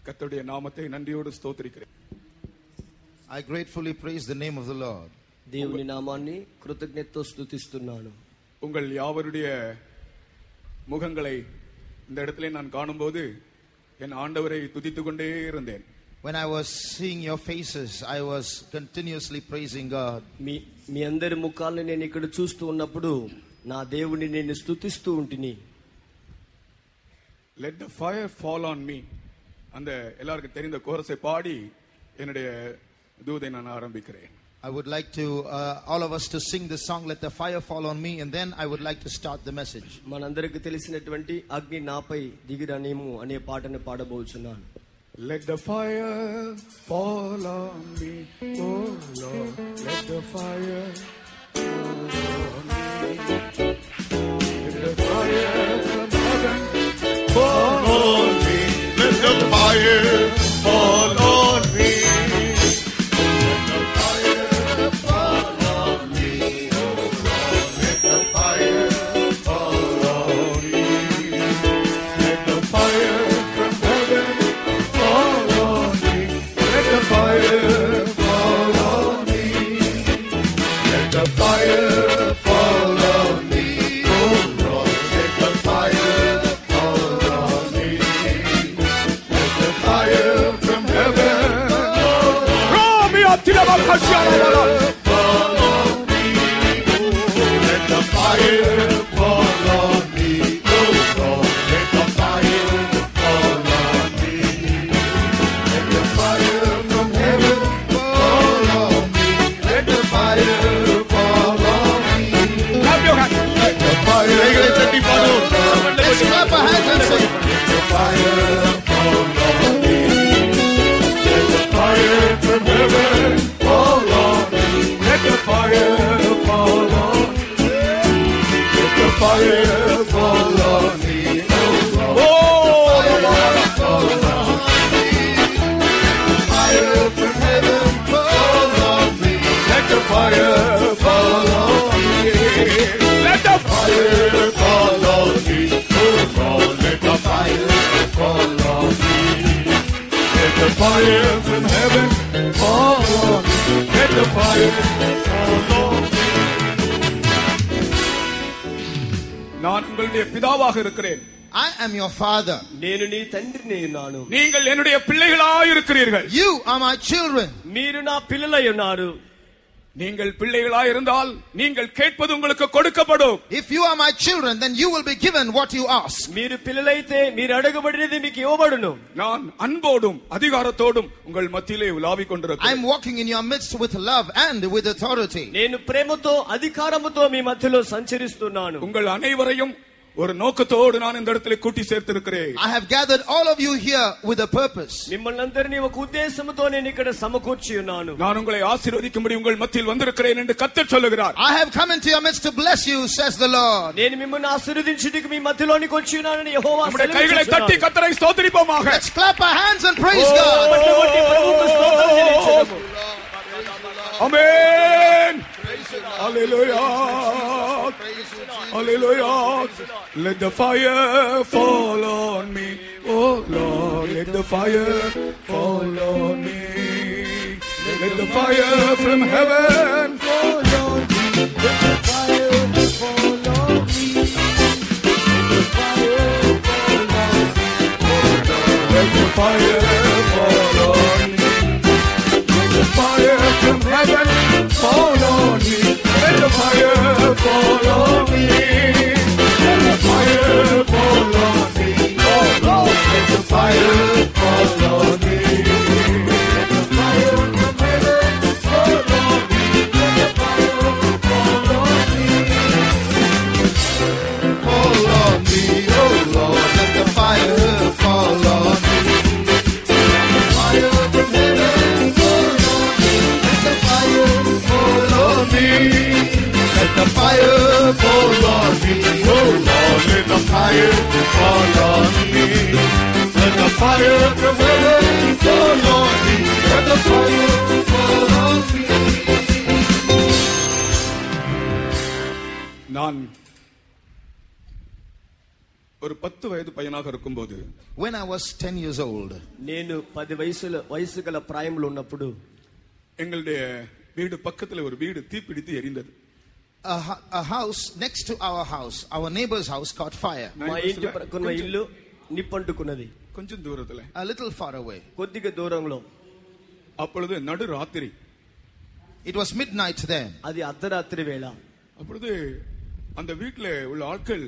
கர்த்தருடைய நாமத்தை நன்றியோடு ஸ்தோத்திரிக்கிறேன். I gratefully praise the name of the Lord. దేవుని నామాన్ని కృతజ్ఞతతో స్తుతిస్తున్నాను. உங்கள் யாவருடைய முகங்களை இந்த இடத்திலே நான் காணும்போது என் ஆண்டவரை துதித்துக் கொண்டே இருந்தேன். When I was seeing your faces, I was continuously praising God. మీ అందరి ముఖాలను నేను ఇక్కడ చూస్తూ ఉన్నప్పుడు నా దేవుని నేను స్తుతిస్తూ ఉంటిని. Let the fire fall on me. அந்த எல்லாருக்கும் தெரிந்த கோரஸை பாடி என்னுடைய தூதை நான் ஆரம்பிக்கிறேன். I would like to all of us to sing the song Let the Fire Fall on Me, and then I would like to start the message. మనందరికీ తెలిసినటువంటి అగ్ని నాపై దిగిరనేమో అనే పాటను పాడబోతున్నాను. Let the fire fall on me, oh Lord. Let the fire fall on me. Let the fire from heaven fall on me. Let the fire fall on me. Fire from heaven fall on me. Let the fire fall on me. நான் உங்களுடைய பிதாவாக இருக்கிறேன். I am your father. నేను నీ తండ్రిని ఉన్నాను. நீங்கள் என்னுடைய பிள்ளைகளாய் இருக்கிறீர்கள். You are my children. మీరు నా పిల్లలై ఉన్నారు. நீங்கள் பிள்ளைகளாய் இருந்தால் நீங்கள் கேட்பது உங்களுக்கு கொடுக்கப்படும். If you are my children, then you will be given what you ask. మీరు పిల్లలైతే మీరు అడగబడినది మీకు ఇవ్వబడును. நான் అన్బోடும் అధికారతోடும் உங்கள் మధ్యలో ఉలావికొంటున్నాను. I am walking in your midst with love and with authority. నేను ప్రేమతో అధికారముతో మీ మధ్యలో సంచరిస్తున్నాను. உங்கள் அனைவரையும் ஒரு நோக்கத்தோடு நான் இந்த இடத்திலே கூட்டி சேர்த்திருக்கிறேன். I have gathered all of you here with a purpose. మిమ్మల్నందరినీ ఒక ఉద్దేశంతో నేను ఇక్కడ సమకూర్చి ఉన్నాను. நான் உங்களை ஆசీర్వదించుம்படி உங்கள் மத்தியில் வந்திருக்கிறேன் என்று கர்த்தர் சொல்லுகிறார். I have come into your midst to bless you, says the Lord. నేను మిమ్మల్ని ఆశీర్వదించుటకు మీ మధ్యలోనికి వచ్చి ఉన్నానని యెహోవా సెలవిస్తున్నాడు. நம்முடைய கைகளை தட்டி கர்த்தரை ஸ்தோத்திரிப்போமாக. Let's clap our hands and praise God. Amen. Hallelujah. Hallelujah. Let the fire fall on me, oh Lord. Let the fire fall on me. Let the fire from heaven fall on me. Let the fire fall on me. Let the fire fall on me. Let the fire from heaven fall on me. Let the fire fall on me. Let the fire fall on me. Oh Lord, let the fire fall on me. Let the fire from heaven fall on me. Let the fire fall on me. Fall on me, oh Lord, let the fire fall on me. Fire from heaven fall on me. Let the fire fall on me. Let the fire fall on me, oh Lord, let the fire fall on me. Let the fire from heaven fall on me. Let the fire fall on me. நான் ஒரு 10 வயது பையனாக இருக்கும்போது, when I was 10 years old, నేను 10 వయసు గల ప్రాయంలో ఉన్నప్పుడు எங்களுடைய வீடு பக்கத்துல ஒரு வீடு தீப்பிடித்து எரிந்தது. a house next to our house, our neighbor's house, caught fire. మా ఇంటి పక్కన ఇల్లు నిప్పంటుకున్నది. கொஞ்சம் தூரத்துல, a little far away. కొద్దిగా దూరంలో. அப்பொழுது நடு ராத்திரி, it was midnight then. అది అర్ధరాత్రి వేళ. அப்பொழுது அந்த வீட்டில் உள்ள ஆட்கள்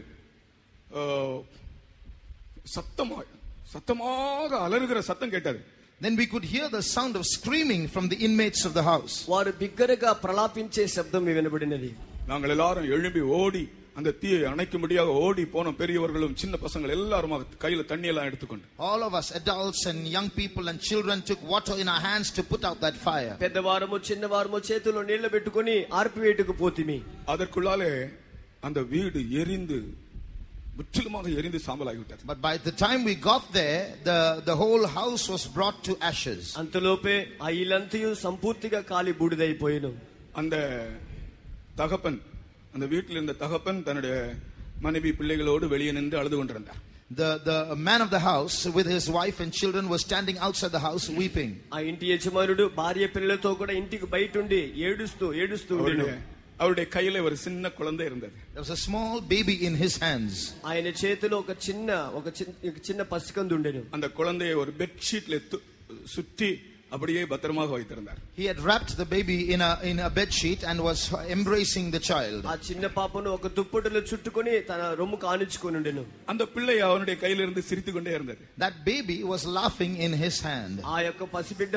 சத்தமாக அலறுகிற சத்தம் கேட்டது. Then we could hear the sound of screaming from the inmates of the house. వారు బిగ్గరగా ప్రలాపించే శబ్దం వినబడినది. நாங்கள் எல்லாரும் எழும்பி ஓடி அந்த தீயை அணைக்கும்படியாக ஓடி போனோம். பெரியவர்களும் சின்ன பசங்கள் எல்லாரும் கையில தண்ணி எல்லாம் எடுத்துக்கொண்டு, all of us, adults and young people and children, took water in our hands to put out that fire. పెద్దవారము చిన్నవారము చేతుల్లో నీళ్లు పెట్టుకొని ఆర్పివేటుకు పోతిమి. அதற்குள்ளாலே அந்த வீடு எரிந்து முற்றிலுமாக எரிந்து சாம்பலாகிவிட்டது. But by the time we got there, the whole house was brought to ashes. అంతలోపే ఆ ఇల్లంతయు సంపూర్తిగా కాలి బూడిదైపోయెను. அந்த தகப்பன், அந்த வீட்டில் இருந்த தகப்பன் தன்னுடைய மனைவி பிள்ளைகளோடு வெளியே நின்று அழுது கொண்டிருந்தார். The man of the house with his wife and children was standing outside the house weeping. ఆ ఇంటి యజమానుడు భార్య పిల్లలతో కూడా ఇంటికి బయట ఉండి ఏడుస్తూ ఉండెను. அவருடைய கையில ஒரு சின்ன குழந்தை இருந்தது. There was a small baby in his hands. ఆయన చేతిలో ఒక చిన్న పసికందు ఉండెను. அந்த குழந்தையை ஒரு பெட் ஷீட்ல சுற்றி அப்படியே பத்திரமாக வைத்திருந்தார். He had wrapped the baby in a bed sheet and was embracing the child. ఆ చిన్న పాపను ఒక దుప్పటిలో చుట్టుకొని తన రొమ్ముకు ఆనించుకొని ఉండెను. அந்த பிள்ளை அவனுடைய கையில இருந்து சிரித்துக்கொண்டே இருந்தது. That baby was laughing in his hand. ఆ యొక్క పసిబిడ్డ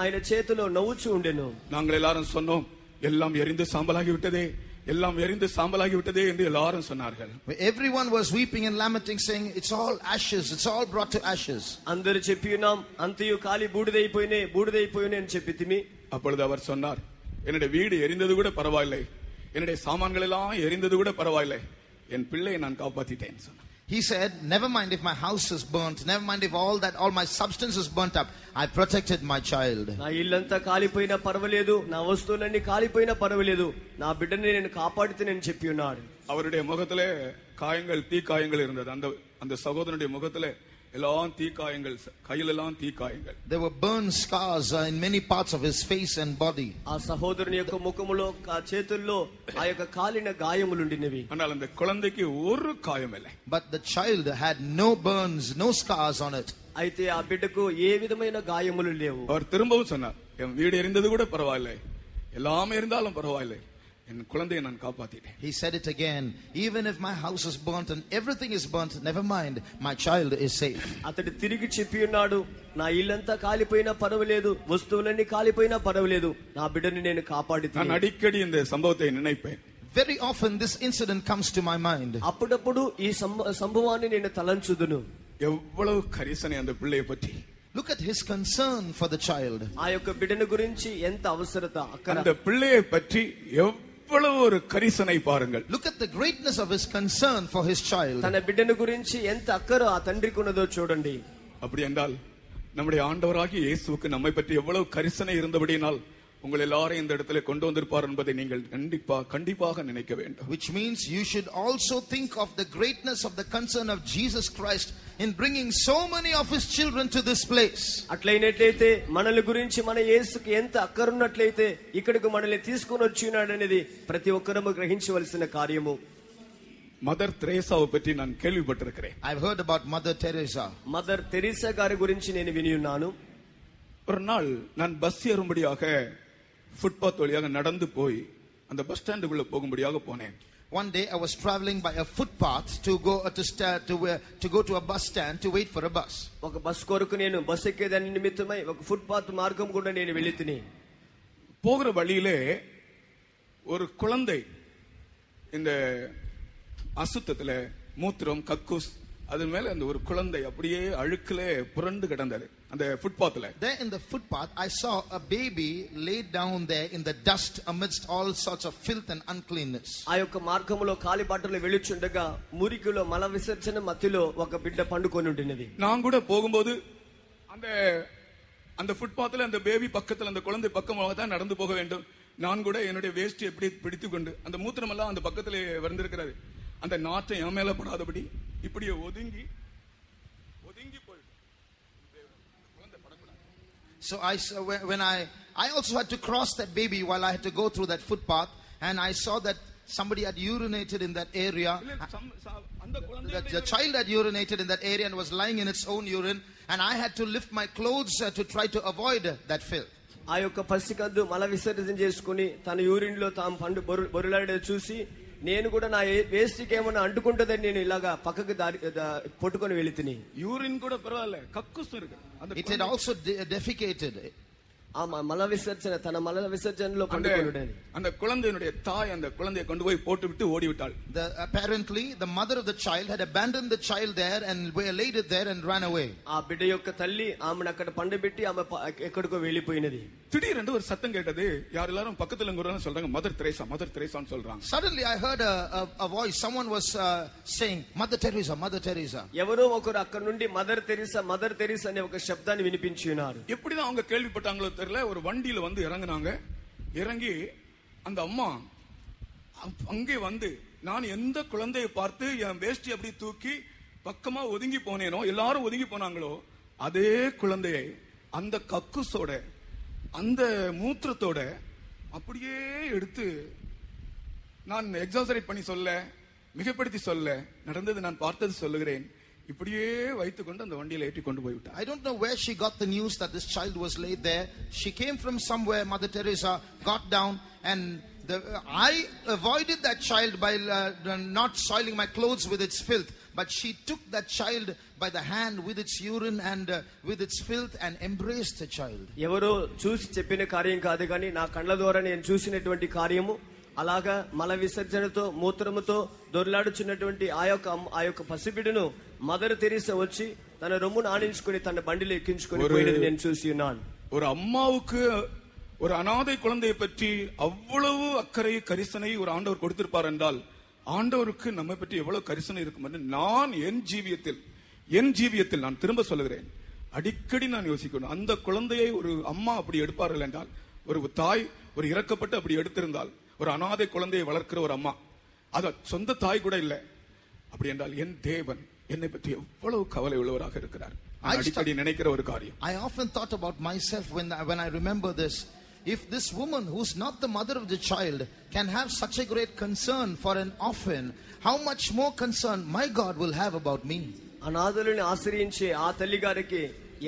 ఆయన చేతిలో నవ్వుచూ ఉండెను. நாங்கள் எல்லாரும் சொன்னோம், எல்லாம் எரிந்து சாம்பலாகி விட்டதே, எல்லாம் எரிந்து சாம்பலாகி விட்டதே என்று எல்லாரும் சொன்னார்கள். Everyone was weeping and lamenting, saying, it's all ashes, it's all brought to ashes. అందరూ చెప్పినాం, అంతయు కాలి బూడిదైపోయినే అని చెప్పితిమి. அப்பொழுது அவர் சொன்னார், என்னுடைய வீடு எரிந்தது கூட பரவாயில்லை, என்னுடைய சாமான்கள் எல்லாம் எரிந்தது கூட பரவாயில்லை, என் பிள்ளையை நான் காப்பாத்திட்டேன் சொன்னார். He said, never mind if my house is burnt, never mind if all my substance is burnt up, I protected my child. నా ఇల్లంతా కాలిపోయినా పర్వాలేదు, నా వస్తువులన్నీ కాలిపోయినా పర్వాలేదు, నా బిడ్డని నేను కాపాడుతానని చెప్పి ఉన్నాడు. அவருடைய முகத்திலே காயங்கள், தீ காயங்கள் இருந்தது. அந்த சகோதரனுடைய முகத்திலே எல்லாம் தீ காயங்கள், கையிலெல்லாம் தீ காயங்கள். There were burn scars in many parts of his face and body. ఆ సహోదరుని యొక్క ముఖములో చేతుల్లో ఆ యొక్క కాలిన గాయములుండినవి. ஆனால் அந்த குழந்தைக்கு ஒரு காயம் இல்லை. But the child had no burns, no scars on it. అయితే ఆ బిడ్డకు ఏ విధమైన గాయములు లేవు. அவர் திரும்பவும் சொன்னார், என் வீடு எரிந்தது கூட பரவாயில்லை, எல்லாமே இருந்தாலும் பரவாயில்லை, என் குழந்தையை நான் காப்பாத்திட்டேன். He said it again, even if my house is burnt and everything is burnt, never mind, my child is safe. అతడు తిరిగి చెప్పి ఉన్నాడు, నా ఇల్లంతా కాలిపోయినా పర్వాలేదు, వస్తువులన్నీ కాలిపోయినా పర్వాలేదు, నా బిడ్డని నేను కాపాడుతాను. நான் அடிக்கடி இந்த சம்பவத்தை நினைப்பேன். Very often this incident comes to my mind. అప్పుడప్పుడు ఈ సంభవాన్ని నేను తలంచుదును. எவ்வளவு கரிசனை அந்த பிள்ளையை பற்றி. Look at his concern for the child. ఆ యొక్క బిడ్డను గురించి ఎంత అవసరత, అక్కర. அந்த பிள்ளையை பற்றி எவ்வளவு ஒரு கரிசனை பாருங்கள். Look at the greatness of his concern for his child. తన బిడ్డను గురించి ఎంత అక్కర ఆ తండ్రికి ఉన్నదో చూడండి. அப்படி என்றால் நம்முடைய ஆண்டவராகிய இயேசுவுக்கு நம்மை பற்றி எவ்வளவு கரிசனை இருந்தபடியினால் உங்கள் எல்லாரையும் இந்த இடத்துல கொண்டு வந்திருப்பார் என்பதை நீங்கள் கண்டிப்பாக நினைக்க வேண்டும். Which means you should also think of the greatness of the concern of Jesus Christ in bringing so many of his children to this place. అట్లయినట్లయితే మనల గురించి మన యేసుకి ఎంత అక్కరున్నట్లయితే ఇక్కడికి మనల్ని తీసుకొని వచ్చినాడు అనేది ప్రతి ఒక్కరూ గ్రహించవలసిన కార్యము. மதர் தெரேசாவை பற்றி நான் கேள்விப்பட்டிருக்கிறேன். I've heard about Mother Teresa. Mother Teresa గారి గురించి నేను విని ఉన్నాను. ஒரு நாள் நான் பஸ் ஏறும்படியாக ஃபுட்பாத் வழியாக நடந்து போய் அந்த பஸ் ஸ்டாண்டுக்குள்ள போகும்படியாக போனேன். One day I was traveling by a footpath to go to a bus stand to wait for a bus. ఒక బస్ కొరకు నేను బస్ ఎక్కేదాని నిమిత్తమై ఒక ఫుట్పాత్ మార్గం గుండా నేను వెళ్లితిని. போகிற வழியிலே ஒரு குழந்தை இந்த அசுத்தத்துல மூத்திரம், கக்கூஸ், அது மேல அந்த ஒரு குழந்தை அப்படியே அழுக்கிலே புரண்டு கிடந்தது அந்த ஃபுட்பாத்ல. There in the footpath I saw a baby laid down there in the dust amidst all sorts of filth and uncleanness. ఆ యొక్క మార్గములో కాలి బాటలో వెళ్లుచుండగా మురికిలో మల విసర్జన మధ్యలో ఒక బిడ్డ పండుకొని ఉండినది. நான் கூட போகும்போது அந்த ஃபுட்பாத்ல அந்த பேபி பக்கத்துல அந்த குழந்தை பக்கமாக தான் நடந்து போக வேண்டும். நான் கூட என்னுடைய வேஸ்ட் எப்படி பிடித்துக்கொண்டு அந்த மூத்திரம் எல்லாம் அந்த பக்கத்திலே வந்திருக்கிறது, அந்த நாற்றம் என் மேல படாதபடி இப்படியே ஒதுங்கி போயிடும். So when I also had to cross that baby while I had to go through that footpath, and I saw that somebody had urinated in that area. That the child had urinated in that area and was lying in its own urine, and I had to lift my clothes to try to avoid that filth. ఆ యొక్క పసికద్దు మల విసర్జన చేసుకుని తన urine లో తాము పండు బొరులాడే చూసి నేను కూడా నా వేస్ట్కి ఏమన్నా అంటుకుంటుందని నేను ఇలాగా పక్కకు పొట్టుకొని వెళ్ళి తిని యూరిన్ కూడా పర్వాలే కక్కుస్తూ ఇருக்கு. It had also defecated. ఆ మల విసర్జన తన మల విసర్జనలో పండుకొనుడని அந்த குழந்தையினுடைய தாய் அந்த குழந்தையை கொண்டு போய் போட்டு விட்டு ஓடி விட்டாள். Apparently the mother of the child had abandoned the child there and laid it there and ran away. ఆ బిడ్డ యొక్క తల్లి ఆమెను అక్కడ పండబెట్టి ఆమె ఎక్కడికో వెళ్ళిపోయినది. திடீரென்று ஒரு சத்தம் கேட்டது. யார் எல்லாரும் பக்கத்துல இருக்கிறவங்க சொல்றாங்க மதர் தெரேசான்னு சொல்றாங்க. Suddenly I heard a voice. Someone was saying Mother Teresa. ఎవరో ఒకరు అక్కడ నుండి మదర్ తెరీసా అనే ఒక శబ్దాన్ని వినిపించి ఉన్నారు. எப்படிதான் அவங்க கேள்விப்பட்டாங்களோ தெரியல. ஒரு வண்டியில வந்து இறங்குனாங்க. இறங்கி அந்த அம்மா அங்கே வந்து நான் எந்த குழந்தையை பார்த்து என் வேஷ்டி அப்படி தூக்கி பக்கமா ஒதுங்கி போனேனோ எல்லாரும் ஒதுங்கி போனாங்களோ அதே குழந்தையை அந்த கக்குசோட அந்த மூத்திரத்தோட அப்படியே எடுத்து நான் எக்ஸாசரேட் பண்ணி சொல்ல மிகப்படுத்தி சொல்ல நடந்தது நான் பார்த்தது சொல்லுகிறேன். இப்படியே வைத்துக்கொண்டு அந்த வண்டியில ஏற்றி கொண்டு போய் விட்டார். I don't know where she got the news that this child was laid there. She came from somewhere. Mother Teresa got down, and I avoided that child by not soiling my clothes with its filth, but she took that child by the hand with its urine and with its filth and embraced the child. ఎవరో చూసి చెప్పిన కార్యం కాదు కానీ నా కళ్ళ ద్వారా నేను చూసినటువంటి కార్యము అలాగా మల విసర్జనతో మూత్రముతో దొర్లాడుచున్నటువంటి ఆ యొక్క పసిబిడ్డను మదర్ తెరీసా వచ్చి తన రొమ్మును ఆనించుకుని తన బండిలో ఎక్కించుకుని పోయినది నేను చూసి ఉన్నాను. ஒரு அம்மாவுக்கு ஒரு அனாதை குழந்தையை பற்றி அவ்வளவு அக்கறை கரிசனை ஒரு ஆண்டவர் கொடுத்திருப்பார் என்றால் ஆண்டவருக்கு நம்மை பற்றி எவ்வளவு கரிசனை இருக்கும் என்று நான் என் ஜீவியத்தில் நான் திரும்ப சொல்லுகிறேன். அடிக்கடி நான் யோசிக்கணும். அந்த குழந்தையை ஒரு அம்மா அப்படி எடுப்பார்கள் என்றால், ஒரு தாய் ஒரு இறக்கப்பட்டு அப்படி எடுத்திருந்தால், ஒரு அனாதை குழந்தையை வளர்க்கிற ஒரு அம்மா, அது சொந்த தாய் கூட இல்லை அப்படி என்றால் என் தேவன் என்னை பற்றி எவ்வளவு கவலை உள்ளவராக இருக்கிறார். அடிக்கடி நினைக்கிற ஒரு காரியம். I often thought about myself when I remember this. If this woman who's not the mother of the child can have such a great concern for an orphan, how much more concern my God will have about me. అనాథులను ఆశ్రయించే ఆ తల్లి గారికి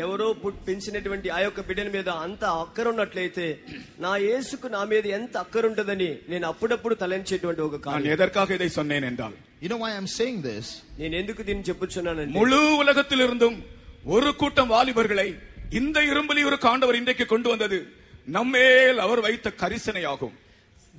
ఎవరో పెంచినటువంటి ఆ యొక్క బిడ్డల మీద అంత అక్కర ఉన్నట్లయితే నా యేసుకు నా మీద ఎంత అక్కర ఉంటదని నేను అప్పుడప్పుడు తలంచేటువంటి ఒక కారణం. நான் எதற்காக இதை சொன்னேன் என்றால், you know why I'm saying this? నేను ఎందుకు దీన్ని చెప్పుచున్నానంటే, முழு உலகத்திலிருந்தும் ஒரு கூட்டம் வாலிபர்களை இந்த இரும்பலியூருக்கு ஆண்டவர் இன்றைக்கு கொண்டு வந்தது நம்மேல் அவர் வைத்த கரிசனையாகும்.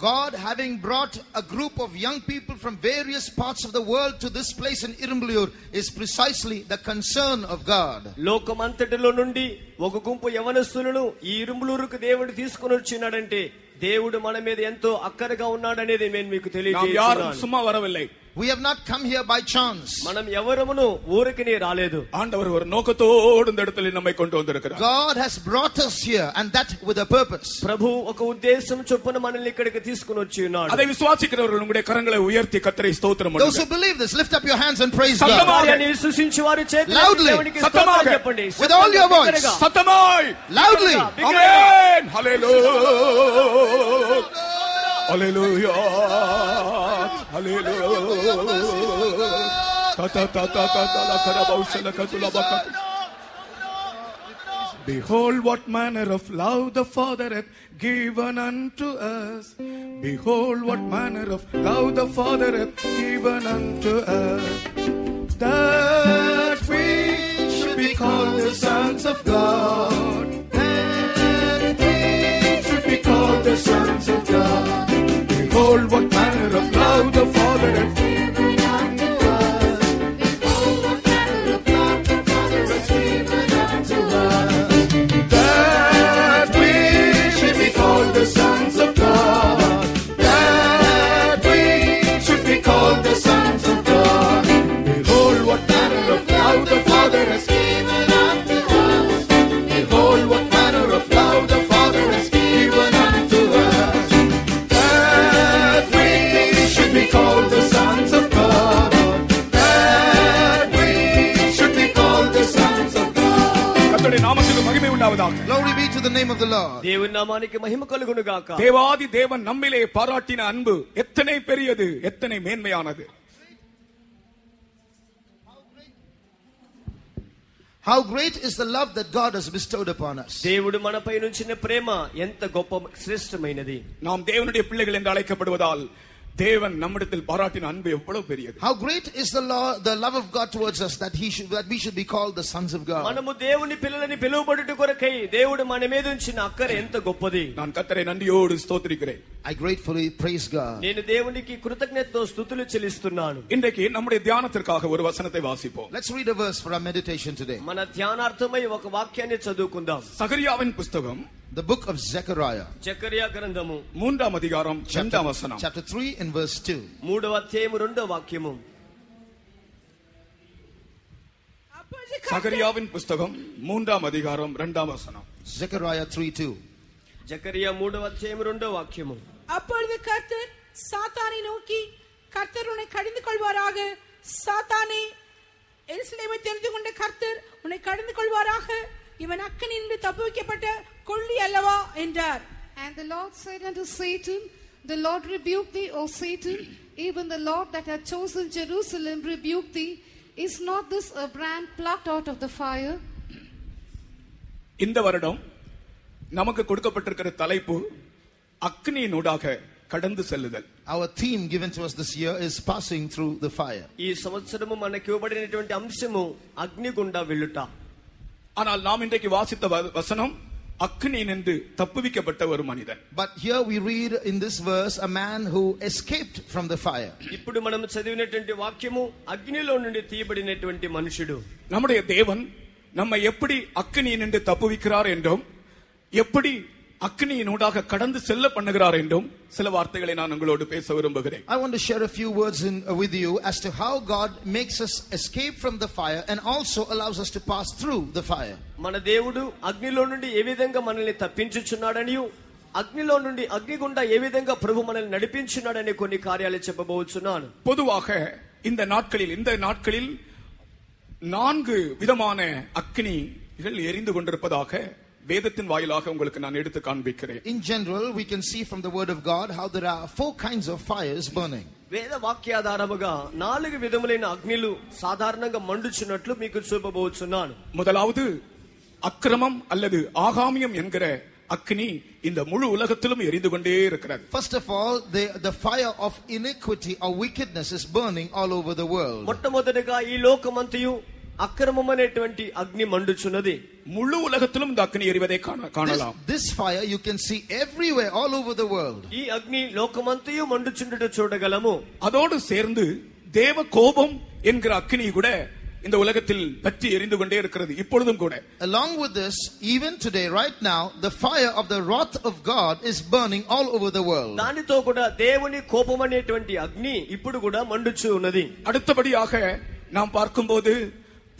God having brought a group of young people from various parts of the world to this place in Irumbliyur is precisely the concern of God. లోకమంతటిలో నుండి ఒక గుంపు యవనస్తులను ఈ ఇరుంబులూరుకు దేవుడు తీసుకొని వచ్చినాడంటే దేవుడు మన మీద ఎంతో అక్కరగా ఉన్నాడనేది నేను మీకు తెలియజేస్తున్నాను. சும்மா வரவில்லை. We have not come here by chance. మనం ఎవరమును ఊరికనే రాలేదు. ஆண்டவர் ஒரு நோக்கத்தோடு இந்த இடத்துல நம்மை கொண்டு வந்திருக்கிறார். God has brought us here, and that with a purpose. ప్రభు ఒక ఉద్దేశం చొప్పున మనల్ని ఇక్కడికి తీసుకొని వచ్చి ఉన్నాడు. அதை విశ్వాసిக்கிறவர்கள் உங்களுடைய கரங்களை உயர்த்தி கர்த்தரை ஸ்தோத்திரம் பண்ணுங்க. Those who believe this, lift up your hands and praise God. సత్యమాయని విశ్వసించువారు చేతులెత్తి దేవునికి స్తోత్రం చెప్పండి. With all your voice. సత్యమాయ్. Loudly. Amen. Hallelujah. Hallelujah. Hallelujah. Behold what manner of love the Father hath given unto us. Behold what manner of love the Father hath given unto us, that we should be called the sons of God. That we should be called the sons of God. Behold what manner of love the Father hath given unto us. Behold what manner of love the Father hath given unto us, that we should be called the sons of God. That we should be called the sons of God. Behold what manner of love the Father has given unto மகிமை உண்டாவதாக. Glory be to the name of the Lord. దేవుని నామానికి మహిమ కలుగును గాక. தேவாதி தேவன் நம்மிலே பாராட்டின அன்பு எத்தனை பெரியது, எத்தனை மேன்மையானது. How great is the love that God has bestowed upon us. దేవుడు మనపై ఉంచిన ప్రేమ ఎంత గొప్ప శ్రేష్టమైనది. நாம் தேவனுடைய பிள்ளைகள் என்று அழைக்கப்படுவதால் தேவன் நம்மிடத்தில் பாராட்டின அன்பு எவ்வளவு பெரியது. How great is the love of God towards us that we should be called the sons of God. మనము దేవుని పిల్లలని పిలువబడుట కొరకై దేవుడు మన మీద ఉంచిన అక్కర ఎంత గొప్పది. நான் கர்த்தரை நன்றியோடு ஸ்தோத்திரிக்கிறேன். I gratefully praise God. నేను దేవునికి కృతజ్ఞతతో స్తుతులు చెల్లిస్తున్నాను. இன்றைக்கு நம்முடைய தியானத்திற்காக ஒரு வசனத்தை வாசிப்போம். Let's read a verse for our meditation today. మన ధ్యానార్థమై ఒక వాక్యాన్ని చదువుకుందాం. சகரியாவின் புத்தகம் The book of Zechariah. జకర్యా గ్రంథము 3వ அதிகாரம் 2వ వచనం. Chapter 3 and verse 2. 3వ అధ్యాయము 2వ వాక్యము. சகரியாவின் புத்தகம் 3వ அதிகாரம் 2వ வசனம். Zechariah 3:2. జకర్యా 3వ అధ్యాయము 2వ వాక్యము. அப்பொழுது கர்த்தர் சாத்தானை நோக்கி, கர்த்தர் உன்னை கடிந்து கொள்வாராக. சாத்தானே, எருசலேமை தெரிந்து கொண்ட கர்த்தர் உன்னை கடிந்து கொள்வாராக. இவன் அக்கினியினின்று தப்புவிக்கப்பட்ட கொள்ளி அல்லவா என்றார். And the Lord said unto Satan, the Lord rebuke thee, O Satan, even the Lord that hath chosen Jerusalem rebuke thee. Is not this a brand plucked out of the fire? இந்த வருடம் நமக்கு கொடுக்கப்பட்டிருக்கிற தலைப்பு அக்னியினூடாக கடந்து செல்லுதல். Our theme given to us this year is passing through the fire. ఈ సంవత్సరము మనకి ఇవ్వబడినటువంటి అంశము అగ్నిగుండా వెళ్ళుట. ஆனால் நாம் இன்றைக்கு வாசித்த வசனம் அக்னியினின்று தப்புவிக்கப்பட்ட ஒரு மனிதன். But here we read in this verse a man who escaped from the fire. ఇప్పుడు మనం చదివినటువంటి వాక్యము అగ్నిలో నుండి తీయబడినటువంటి మనుషుడు. நம்முடைய தேவன் நம்மை எப்படி அக்னியினின்று தப்புவிக்கிறார் என்றும் எப்படி அக்னியினூடாக கடந்து செல்ல பண்ணுகிறார் என்றும் சில வார்த்தைகளை நான் உங்களோடு பேச விரும்புகிறேன். I want to share a few words with you as to how God makes us escape from the fire and also allows us to pass through the fire. మన దేవుడు అగ్నిలో నుండి ఏ విధంగా మనల్ని తప్పించుచున్నాడని, అగ్నిలో నుండి అగ్నిగుండా ఏ విధంగా ప్రభు మనల్ని నడిపించున్నాడని కొన్ని కార్యాలు చెప్పబోతున్నాను. பொதுவாக இந்த நாட்களில் 4 விதமான அக்னிகள் எரிந்து கொண்டிருப்பதாக வேதத்தின் வாயிலாக உங்களுக்கு நான் எடுத்து காண்பிக்கிறேன். In general, we can see from the word of God how there are 4 kinds of fires burning. వేద వాక్యాధారముగా 4 విధములైన అగ్నిలు సాధారణంగా మండుచున్నట్లు మీకు చూపబోతున్నాను. முதலாவது அக்கிரமம் அல்லது ஆகாமியம் என்கிற அக்னி இந்த முழு உலகத்திலும் எரிந்து கொண்டே இருக்கிறது. First of all, the fire of iniquity or wickedness is burning all over the world. మొట్టమొదటిగా ఈ లోకమంతయు అక్రమం అనేటువంటి అగ్ని మండుచున్నది. முழு உலகத்திலும் இந்த அக்னி எரிவதை காணலாம். This fire you can see everywhere all over the world. ఈ అగ్ని లోకమంతయు మండుచుండుట చూడగలము. அதோடு சேர்ந்து தேவ கோபம் என்கிற அக்னி கூட இந்த உலகத்தில் பற்றி எரிந்து கொண்டே இருக்கிறது இப்பொழுதும் கூட. Along with this, even today, right now, the fire of the wrath of God is burning all over the world. దానితో కూడా దేవుని కోపం అనేటువంటి అగ్ని ఇప్పుడు కూడా మండుచు ఉన్నది. அடுத்தபடியாக நாம் பார்க்கும்போது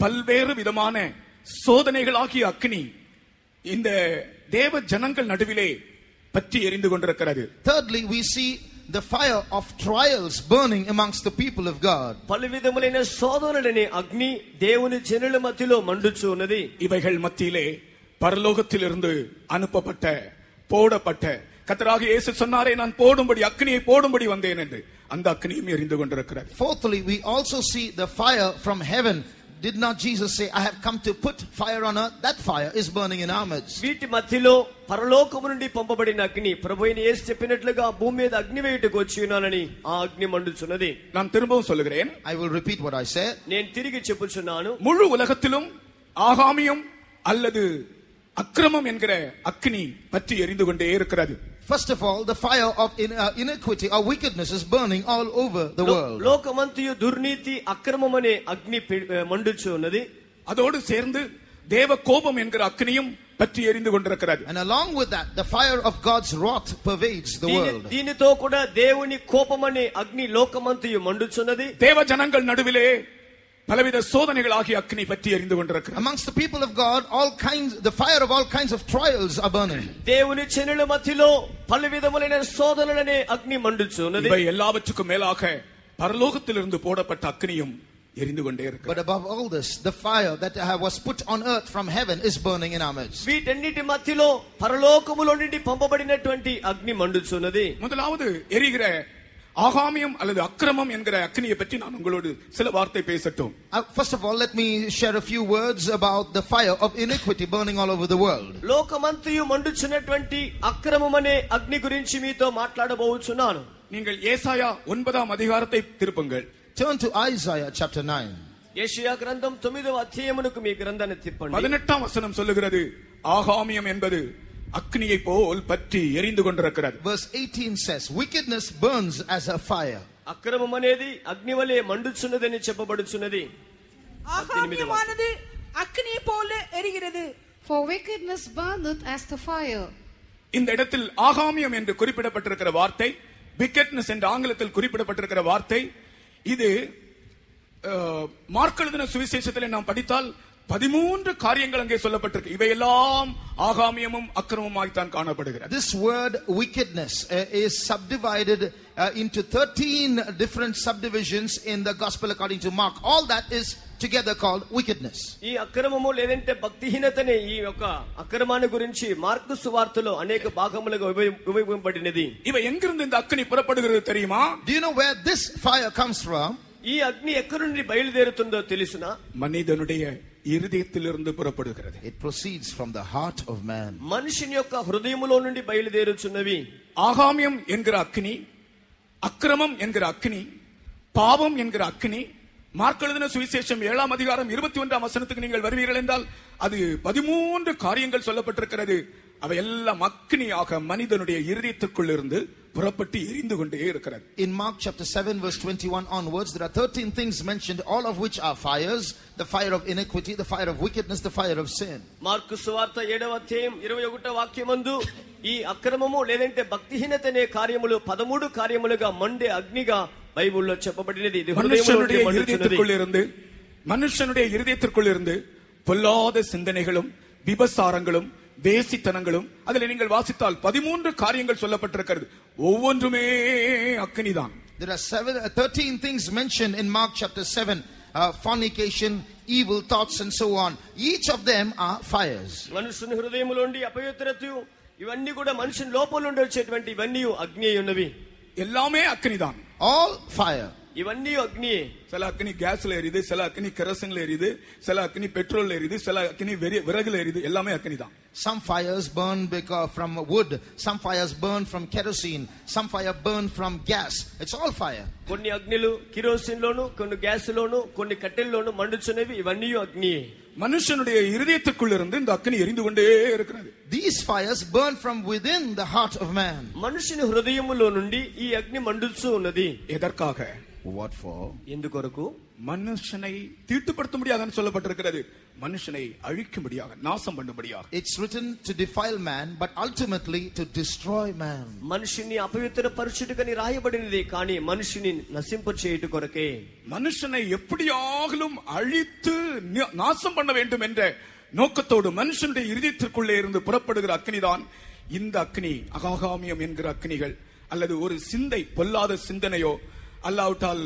பல்வேறு விதமான சோதனைகளாகிய அக்னி இந்த தேவ ஜனங்கள் நடுவிலே பற்றி எரிந்து கொண்டிருக்கிறது. Thirdly, we see the fire of trials burning amongst the people of God. పలు విధములైన శోధనలని అగ్ని దేవుని జనుల మధ్యలో మండుచు ఉన్నది. இவைகள் மத்தியிலே பரலோகத்திலிருந்து அனுப்பப்பட்ட போடப்பட்ட கர்த்தராகிய இயேசு சொன்னாரே, நான் போடும்படி அக்னியை போடும்படி வந்தேன் என்று அந்த அக்னியும் எரிந்து கொண்டிருக்கிறது. Fourthly, we also see the fire from heaven. Did not Jesus say, I have come to put fire on earth? That fire is burning in our midst. వీటి మధ్యలో పరలోకము నుండి పంపబడిన అగ్ని, ప్రభువైన యేసు చెప్పినట్లుగా భూమి మీద అగ్ని వేయుటకు వచ్చి ఉన్నానని ఆ అగ్ని మండుచున్నది. நான் திரும்பவும் சொல்லுகிறேன். I will repeat what I said. నేను తిరిగి చెప్పుచున్నాను. முழு உலகத்திலும் ஆகாமியம் அல்லது அக்கிரமம் என்கிற அக்னி பற்றி எரிந்து கொண்டே இருக்கிறது. First of all, the fire of iniquity or wickedness is burning all over the world. లోకమంతయు దుర్నీతి అక్రమం అనే అగ్ని మండుచు ఉన్నది. அதோடு சேர்ந்து தேவ கோபம் என்கிற அக்னியும் பற்றி எரிந்து கொண்டிருக்கிறது. And along with that, the fire of God's wrath pervades the world. దీనితో కూడా దేవుని కోపం అనే అగ్ని లోకమంతయు మండుచున్నది. தேவ ஜனங்கள் நடுவிலே பலவித சோதனைகளாகிய அக்னி பற்றி எரிந்து கொண்டிருக்கிறது. Amongst the people of God, the fire of all kinds of trials are burning. దేవుని జనుల మధ్యలో పలు విధములైన శోధనలనే అగ్ని మండుచున్నది. இவை எல்லாவற்றுக்கும் மேலாக பரலோகத்திலிருந்து போடப்பட்ட அக்னியும் எரிந்து கொண்டே But இருக்கிறது. above all this, the fire that was put on earth from heaven is burning in our midst. వీటన్నిటి మధ్యలో పరలోకములో నుండి పంపబడినటువంటి అగ్ని మండుచున్నది. முதலாவது எரிகிற ஆகாமியம் அல்லது அக்கிரமம் என்கிற அக்னியை பற்றி நான் உங்களோடு சில வார்த்தை பேசட்டும். First of all, let me share a few words about the fire of iniquity burning all over the world. లోకమంతయు మండుచున్నటువంటి అక్రమం అనే అగ్ని గురించి మీతో మాట్లాడబోచున్నాను. நீங்கள் ஏசாயா 9ஆம் அதிகாரத்தை திருப்புங்கள். Turn to Isaiah chapter 9. యెషయా గ్రంథం 9వ అధ్యాయమునకు మీ గ్రంథాన్ని తిప్పండి. 18ஆம் வசனம் சொல்லுகிறது, ஆகாமியம் என்பது அக்னியை போல் பற்றி எரிந்து கொண்டிருக்கிறது. Verse 18 says, wickedness burns as a fire. అక్రమం అనేది అగ్ని వలె మండుచున్నదని చెప్పబడుచున్నది. ஆகாமியமானது அக்னியை போல எரிகிறது. For wickedness burneth as the fire. இந்த இடத்தில் ஆகாமியம் என்று குறிப்பிடப்பட்டிருக்கிற வார்த்தை, wickedness என்ற ஆங்கிலத்தில் குறிப்பிடப்பட்டிருக்கிற வார்த்தை, இது மார்க் எழுதின சுவிசேஷத்தில் நாம் படித்தால் 13 காரியங்கள் அங்கே சொல்லப்பட்டிருக்கு. இவையெல்லாம் ஆகாமியமும் அக்கிரமமாய்த்தான் காணப்படுகிறது. This word wickedness is subdivided into 13 different subdivisions in the gospel according to Mark. All that is together called wickedness. ఈ అక్రమము లేదంటే భక్తిహీనతనే ఈ యొక్క అక్రమాన్ని గురించి మార్కు సువార్తలో అనేక భాగములుగా విభజింపబడినది. இவை எங்கிருந்து இந்த அக்னி புறப்படுகிறது தெரியுமா? Do you know where this fire comes from? ఈ అగ్ని ఎక్కడి నుండి బయలుదేరుతుందో తెలుసునా? மனிதனுடைய இருதயத்திலிருந்து புறப்படுகிறது. It proceeds from the heart of man. మనిషిని యొక్క హృదయములో నుండి బయలుదేరుచున్నవి. ஆகாமியம் என்கிற அக்னி, அக்கிரமம் என்கிற அக்னி, பாவம் என்கிற அக்னி. மார்க் எழுதின சுவிசேஷம் 7ஆம் அதிகாரம் 21ஆம் வசனத்துக்கு நீங்கள் வருவீர்கள் என்றால் அது 13 காரியங்கள் சொல்லப்பட்டிருக்கிறது. அவை எல்லாம் அக்னியாக மனிதனுடைய இருதயத்திற்குள் இருந்து புறப்பட்டு எரிந்து கொண்டே இருக்கிறது. In Mark chapter 7 verse 21 onwards, there are 13 things mentioned, all of which are fires: the fire of iniquity, the fire of wickedness, the fire of sin. Mark సువార్త 7వ అధ్యాయం 21వ వాక్యమందు ఈ అక్రమము లేదంటే భక్తిహీనత అనే కార్యములు 13 కార్యములుగా మండే అగ్నిగా బైబిల్లో చెప్పబడినది. ఇది மனுஷனுடைய இருதயத்திற்குள் இருந்து பொல்லாத சிந்தனைகளும் விபசாரங்களும் வேசித்தனங்களும், அதில் நீங்கள் வாசித்தால் 13 காரியங்கள் சொல்லப்பட்டிருக்கிறது. ஒவ்வொன்றுமே அக்னிதான். There are 13 things mentioned in Mark chapter 7: fornication, evil thoughts, and so on. Each of them are fires. మనుషుని హృదయములోండి అపవిత్రత ఇవన్నీ కూడా మనుషుని లోపల నుండి వచ్చేటువంటి ఇవన్నీ అగ్ని ఉన్నవి. எல்லாமே அக்னிதான். All fire. ఇవన్నీ అగ్నియే. சில அக்னி கேஸ்ல எரியுது, சில அக்னி கெரோசின்ல எரியுது, சில அக்னி பெட்ரோல்ல எரியுது, சில அக்னி விறகுல எரியுது. எல்லாமே அக்னிதான். Some fires burn from wood, some fires burn from kerosene, some fire burn from gas. It's all fire. కొన్ని అగ్నిలు కిరోసిన్ లోను, కొన్ని గ్యాస్ లోను, కొన్ని కట్టెల్లోను మండుచున్నవి. ఇవన్నీ అగ్నియే. மனுஷனுடைய இருதயத்துக்குள் இருந்து இந்த அக்னி எரிந்து கொண்டே இருக்கிறது. These fires burn from within the heart of man. మనుషుని హృదయములో నుండి ఈ అగ్ని మండుచు ఉన్నది. எதற்காக? What for? ఎందుకొరకు? மனுஷனை தீட்டுப்படுத்த முடியாதுன்னு சொல்லப்பட்டிருக்கிறது. மனுஷனை அழிக்கும்படியாக, நாசம் பண்ணும்படியாக. It's written to defile man, but ultimately to destroy man. మనిషిని అపవిత్ర పరచుటకని రాయబడినది, కానీ మనిషిని నశింపచేయుట కొరకే. மனுஷனை எப்படியாகலும் அழித்து நாசம் பண்ண வேண்டும் என்ற நோக்கத்தோடு மனுஷனுடைய இருதயத்திற்குள்ளே இருந்து புறப்படுகிற அக்னிதான் இந்த அக்னி. ஆகாமியம் என்கிற அக்னிகள், அல்லது ஒரு சிந்தை, பொல்லாத சிந்தனையோ, அல்லாவிட்டால்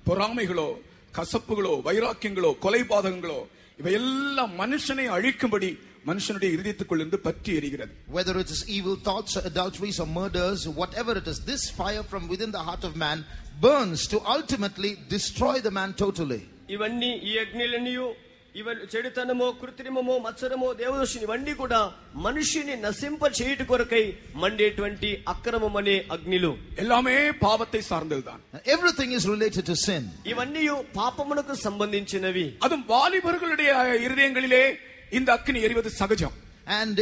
பொறாமைகளோ, கசப்புகளோ, வைராக்கியங்களோ, கொலைபாதகங்களோ, இவையெல்லாம் மனுஷனை அழிக்கும்படி மனுஷனுடைய இருதயத்துக்குள் இருந்து பற்றி எரிகிறது. Whether it is evil thoughts, adulteries, or murders, whatever it is, this fire from within the heart of man burns to ultimately destroy the man totally. ఇవన్నీ ఈ అగ్నిలన్నీయు ఇవన్నీ చెడుతనమో, కృత్రిమమో, మత్సరమో, దేవదోషం ఇవన్నీ కూడా మనిషిని నశింప చేయుట కొరకై మండేటువంటి అక్రమం అనే అగ్నిలు. எல்லாமே பாவத்தை சார்ந்ததுதான். Everything is related to sin. ఇవన్నీ పాపమునకు సంబంధించినవి. அதுவும் வாலிபர்களுடைய இருதயங்களிலே இந்த அக்னி எரிவது சகஜம். And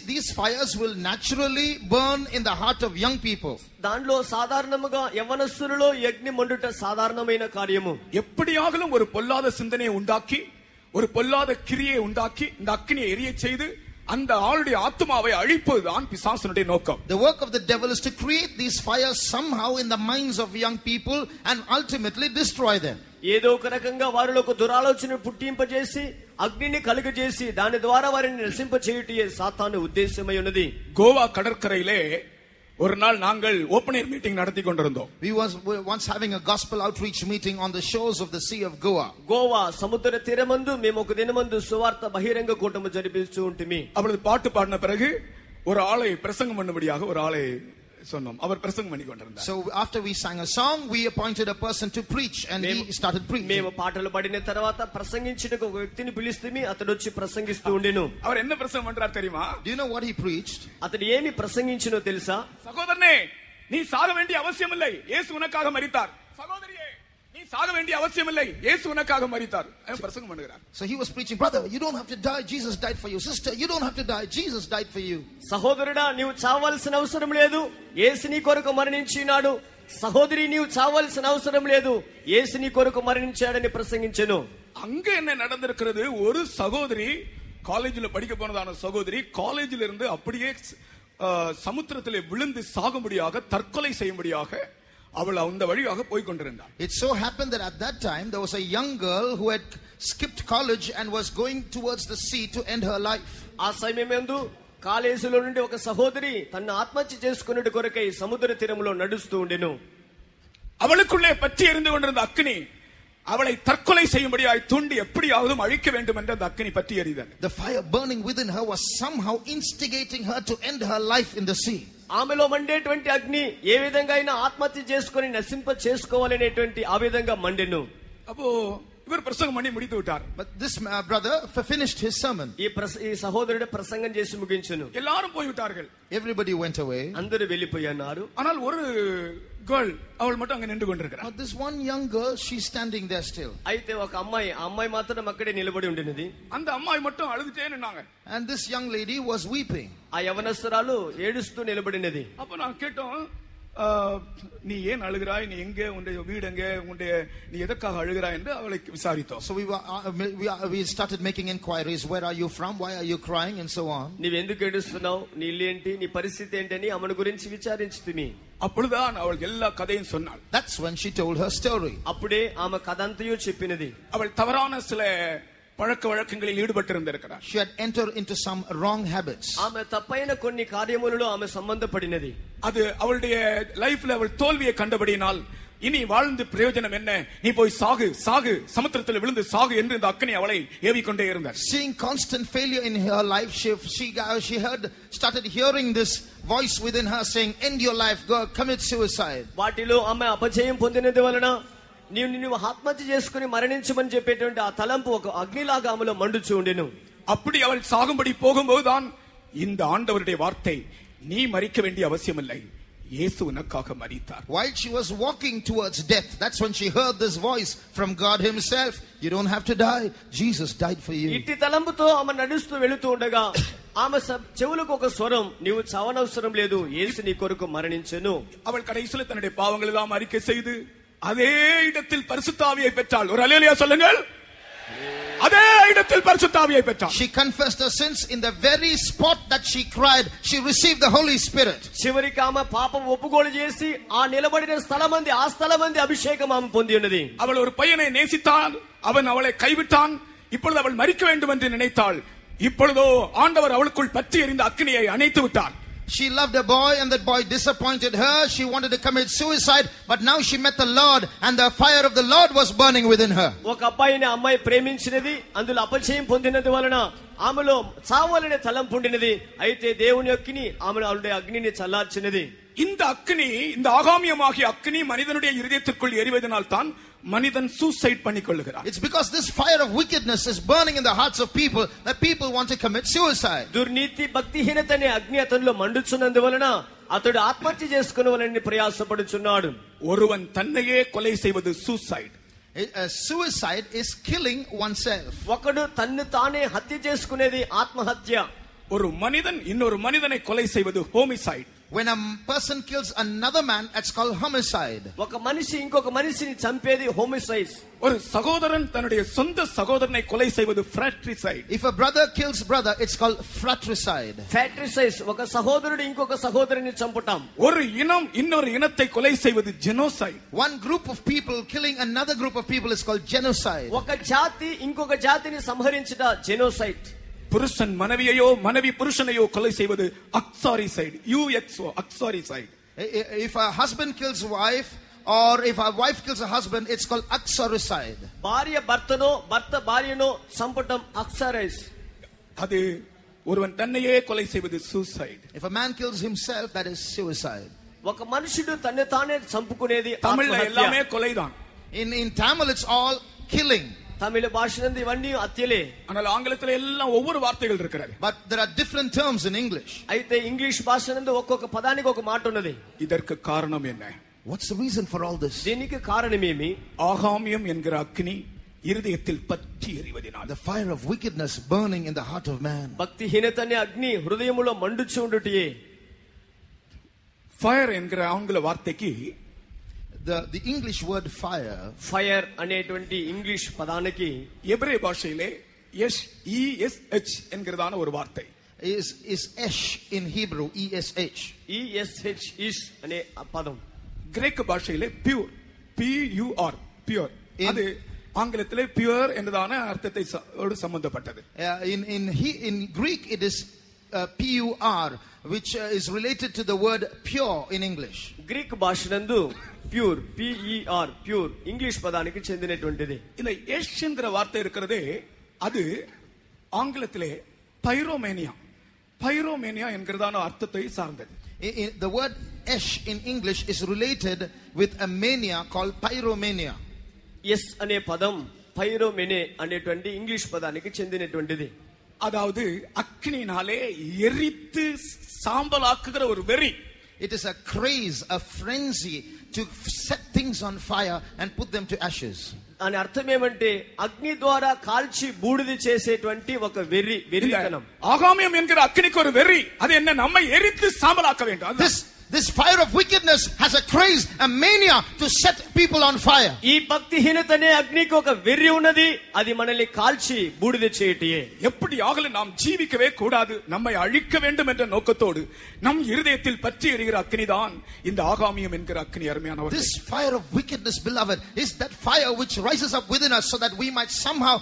these fires will naturally burn in the heart of young people. దానిలో సాధారణముగా యవ్వనస్తులలో ఈ అగ్ని మండుట సాధారణమైన కార్యము. எப்படியாகலும் ஒரு பொல்லாத சிந்தனையை உண்டாக்கி, ஒரு பொல்லாத கிரியை உண்டாக்கி இந்த அக்னியை எரிய செய்து அந்த ஆளுடைய ஆத்மாவை அழிப்பதுதான் பிசாசனுடைய நோக்கம். The work of the devil is to create these fires somehow in the minds of young people and ultimately destroy them. ఏదో ఒక రకంగా వారిలో ఒక దురాలోచన పుట్టింపజేసి అగ్నిని కలుగజేసి దాని ద్వారా వారిని నశింప చేయుటయే సాతాను ఉద్దేశమై ఉన్నది. గోవా கடற்கரையிலே ஒரு நாள் நாங்கள் ஓபன் ஏர் மீட்டிங் நடத்தி கொண்டிருந்தோம். We were once having a gospel outreach meeting on the shores of the Sea of Goa. Goa సముద్ర తీరమందు మేము ఒక దినమందు సువార్త బహిరంగ కూటమి జరిపిస్తూ ఉంటిమి. அப்பொழுது பாட்டு பாடின பிறகு ஒரு ஆளை பிரசங்கம் பண்ணும்படியாக ஒரு ஆளை சொன்னோம். அவர் பிரசங்கம் பண்ணி கொண்டிருந்தார். So after we sang a song, we appointed a person to preach, and he started preaching. మేము పాటలు పాడిన తర్వాత ప్రసంగించుటకు ఒక వ్యక్తిని పిలిస్తేమి అతడు వచ్చి ప్రసంగిస్తూ ఉండెను. அவர் என்ன பிரசங்கம் பண்றார் தெரியுமா? Do you know what he preached? అతడు ఏమి ప్రసంగించినో తెలుసా? சகோதரனே, நீ சாக வேண்டிய அவசியம் இல்லை, இயேசு உனக்காக மரித்தார். சகோதரியே, நீ சாக வேண்டிய அவசியம் இல்லை, இயேசு உனக்காக மரித்தார். அவர் பிரசங்கம் பண்ணுகிறார். So he was preaching, brother, you don't have to die, Jesus died for you. Sister, you don't have to die, Jesus died for you. సహోదరుడా, నీవు చావాల్సిన అవసరం లేదు, యేసు నీ కొరకు మరణించినాడు. సహోదరి, నీవు చావాల్సిన అవసరం లేదు, యేసు నీ కొరకు మరణించాడని ప్రసంగించెను. அங்க என்ன நடந்திருக்கிறது? ஒரு சகோதரி காலேஜில் படிக்க போனதான சகோதரி காலேஜில் இருந்து அப்படியே சமுத்திரத்திலே விழுந்து சாகும்படியாக தற்கொலை செய்யும்படியாக அவள் அந்த வழியாக போய் கொண்டிருந்தாள். It so happened that at that time there was a young girl who had skipped college and was going towards the sea to end her life. ఆ సమయమందు కాలేజీలో నుండి ఒక సహోదరి తన ఆత్మహత్య చేసుకునేటి కొరకై సముద్ర తీరంలో నడుస్తూ ఉండెను. அவளுக்குள்ளே பற்றி எரிந்து கொண்டிருந்த அக்கினி அவளை தற்கொலை செய்யும்படியாய் தூண்டி எப்படியாவது அழிக்க வேண்டும் என்ற அந்த அக்கினி பற்றி எரிந்தது. The fire burning within her was somehow instigating her to end her life in the sea. ఆమెలో మండేటువంటి అగ్ని ఏ విధంగా అయినా ఆత్మహత్య చేసుకొని నశింప చేసుకోవాలనేటువంటి ఆ విధంగా మండెను. அப்போ இவர் பிரசங்கம் பண்ணி முடித்து விட்டார். But this brother finished his sermon. ఈ సహోదరుడు ప్రసంగం చేసి ముగించెను. எல்லாரும் போய் விட்டார்கள். Everybody went away. అందరూ వెళ్ళిపోయారు. ஆனால் ஒரு girl அவள் மட்டும் அங்க நின்று கொண்டிருக்கிறார். But this one young girl, she's standing there still. అయితే ఒక అమ్మాయి మాత్రం అక్కడే నిలబడి ఉండినది. அந்த అమ్మాయి மட்டும் அழுதுட்டே நின்னாங்க. And this young lady was weeping. ఆ యవనస్తురాలు ఏడుస్తూ నిలబడినది. அப்ப நான் கேட்டோம், நீ ஏன் அழுகிறாய், நீ எங்கே, உன்னுடைய வீடு எங்கே, நீ எதற்காக அழுகிறாய் என்று அவளை விசாரித்தோம். So we started making inquiries. Where are you from? Why are you crying? And so on. నీవు ఎందుకు ఏడుస్తున్నావు, నీ ఇల్లు ఏంటి, నీ పరిస్థితి ఏంటని ఆమెను గురించి విచారించుతిమి. அப்பொழுதுதான் அவள் எல்லா கதையும் சொன்னாள். That's when she told her story. అప్పుడే ఆమె కథంతయు చెప్పినది. அவள் தவறான சில பழக்க வழக்கங்களில் ஈடுபட்டிருந்திருக்கிறார். She had entered into some wrong habits. ఆమె తప్పైన కొన్ని కార్యములలో ఆమె సంబంధపడినది. அது அவளுடைய லைஃப்ல அவள் தோல்வியை கண்டபடியினால் இனி வாழ்ந்து பிரயோஜனம் என்ன, நீ போய் சாகு சாகு, சமுத்திரத்தில் விழுந்து சாகு என்று இந்த அக்கினி அவளை ஏவிக்கொண்டே இருந்தார். Seeing constant failure in her life, she started hearing this voice within her saying, end your life, go commit suicide. వాటిలో ఆమె అపజయం పొందినది వలన నీవు ఆత్మహత్య చేసుకుని మరణించమని చెప్పేటువంటి ఆ తలంపు ఒక అగ్నిలాగా ఆమెలో మండుచూ ఉండెను. அப்படி அவள் சாகும்படி போகும்போதுதான் இந்த ஆண்டவருடைய வார்த்தை, நீ மரிக்க வேண்டிய அவசியம் இல்லை, இயேசு உனக்காக மரித்தார். While she was walking towards death, that's when she heard this voice from God himself, you don't have to die, Jesus died for you. ఇట్టి తలంపుతో ఆమె నడుస్తూ వెళుతూ ఉండగా ఆమె చెవులకు ఒక స్వరం, నీవు చావనవసరం లేదు, యేసు నీ కొరకు మరణించెను. அவள் கடைசியில் தன்னுடைய பாவங்களை எல்லாம் அறிக்கை செய்து அதே இடத்தில் பரிசுத்த ஆவியை பெற்றாள். ஒரு அல்லேலூயா சொல்லுங்கள். அதே இடத்தில் பரிசுத்த ஆவியை பெற்றாள். She confessed her sins in the very spot that she cried. She received the Holy Spirit. చివరికి ఆమె పాపం ఒప్పుకోలు చేసి ఆ నిలబడిన స్థలమంది ఆ స్థలమంది అభిషేకం ఆమె పొంది ఉన్నది. அவள் ஒரு பையனை நேசித்தாள், அவன் அவளை கைவிட்டான், இப்பொழுது அவள் மரிக்க வேண்டும் என்று நினைத்தாள். இப்பொழுதோ ஆண்டவர் அவளுக்குள் பற்றி எரிந்த அக்கினியை அணைத்து விட்டார். She loved a boy and that boy disappointed her. She wanted to commit suicide, but now she met the Lord and the fire of the Lord was burning within her. ఒక అబ్బాయిని అమ్మాయి ప్రేమించినది, అందులో అపజయం పొందినది వలన ఆమెలో చావాలనే తలంపు ఉండినది. అయితే దేవుని అగ్ని ఆమె అగ్నిని చల్లార్చినది. இந்த அக்கினி, இந்த ஆகாமியமாகிய அக்கினி மனிதனுடைய இதயத்திற்குள் எரிவதனால் தான் மனிதன் suicide பண்ணிக்கொள்ளுகிறார். It's because this fire of wickedness is burning in the hearts of people that people want to commit suicide. దుర్నీతి భక్తిహీనతనే అగ్ని అతనిలో మండుచున్నందువలన అతడు ఆత్మహత్య చేసుకునేవాలని ప్రయాసపడుచున్నాడు. ஒருவன் தன்னையே கொலை செய்வது suicide. Suicide is killing oneself. ఒకడు తన్ను తానే హత్య చేసుకునేది ఆత్మహత్య. ஒரு மனிதன் இன்னொரு மனிதனை கொலை செய்வது homicide. When a person kills another man, that's called homicide. ఒక మనిషి ఇంకొక మనిషిని చంపేది హోమిసైడ్. ஒரு சகோதரன் தன்னுடைய சொந்த சகోదరனை கொலை செய்வது fratricide. If a brother kills brother, it's called fratricide. ఫ్రాట్రిసైడ్, ఒక సహోదరుడు ఇంకొక సహోదరుని చంపటం. ஒரு இனம் இன்னொரு இனத்தை கொலை செய்வது genocide. One group of people killing another group of people is called genocide. ఒక జాతి ఇంకొక జాతిని సంహరించుట జెనోసైడ్. புருஷன் மனைவியையோ மனைவி புருஷனையோ கொலை செய்வது அக்ஸாரிசைடு, UXO, அக்ஸாரிசைடு. If a husband kills a wife or if a wife kills a husband, it's called uxoricide. భార్య భర్తనో భర్త భార్యనో చంపటం అక్సరైజ్. அது ஒருவன் தன்னையே கொலை செய்வது suicide. If a man kills himself, that is suicide. ఒక మనుషుడు తన్ను తానే చంపుకునేది தமிழ்ல எல்லாமே கொலைதான். In Tamil it's all killing. తమిళ భాషనందు ఇవన్నీ హత్యలే. ஆனால் ఆంగ్లத்தில் எல்லாம் ஒவ்வொரு வார்த்தைகள் இருக்கிறது. But there are different terms in English. అయితే ఇంగ్లీష్ భాషనందు ఒక్కొక్క పదానికి ఒక మాట ఉన్నది. இதற்கு காரணம் என்ன? What's the reason for all this? దీనికి కారణమేమి? ஆகாமியம் என்கிற அக்னி இருதயத்தில் பற்றி எரிவதினால். The fire of wickedness burning in the heart of man. భక్తిహీనత అనే అగ్ని హృదయములో మండుచు ఉండుటయే. ఫైర్ என்கிற ఆంగ్ల వార్తకి the English word fire, fire అనేటువంటి ఇంగ్లీష్ పదానికి எபிரே భాషயிலே ESH என்கிறதான ஒரு வார்த்தை is esh in Hebrew, ESH. ESH is అనే పదం. கிரேக்க భాషயிலே pure, PUR, pure. அது ஆங்கிலத்திலே pure என்றதான அர்த்தத்தை சம்பந்தப்பட்டது. In Greek it is PUR, which is related to the word pure in English. Greek భాషనందు ప్యూర్, PER, ప్యూర్ ఇంగ్లీష్ పదానికి చెందినటువంటిది. இந்த எஷ் என்கிற வார்த்தை இருக்கிறதே அது ஆங்கிலத்திலே பைரோமேனியா, பைரோமேனியா என்கிறதான அர்த்தத்தை சார்ந்தது. The word esh in English is related with a mania called pyromania. ఎస్ అనే పదం పైరోమెనే అనేటువంటి ఇంగ్లీష్ పదానికి చెందినటువంటిది. அதாவது அக்னியினாலே எரித்து சாம்பலாக்குகிற ஒரு வெறி. It is a craze, a frenzy to set things on fire and put them to ashes. అని అర్థం ఏమంటే అగ్ని ద్వారా కాల్చి బూడిద చేసేటువంటి ఒక వెర్రితనం. ఆగామ్యం ఎన్கிற అగ్నికి ஒரு வெறி. அது என்ன? நம்மை எரித்து சாம்பலாக்க வேண்டும். This fire of wickedness has a craze, a mania to set people on fire. ఈ భక్తిహీనతనే అగ్నికి ఒక వెర్రి ఉన్నది, అది మనల్ని కాల్చి బూడిద చేయటియే. எப்படியாகலும் நாம் ஜீவிக்கவே கூடாது, நம்மை அழிக்க வேண்டும் என்ற நோக்கத்தோடு நம் இருதயத்தில் பற்றி எரிகிற அக்னிதான் இந்த ஆகாமியம் என்கிற அக்னி. அருமையானவர்களே, this fire of wickedness, beloved, is that fire which rises up within us so that we might somehow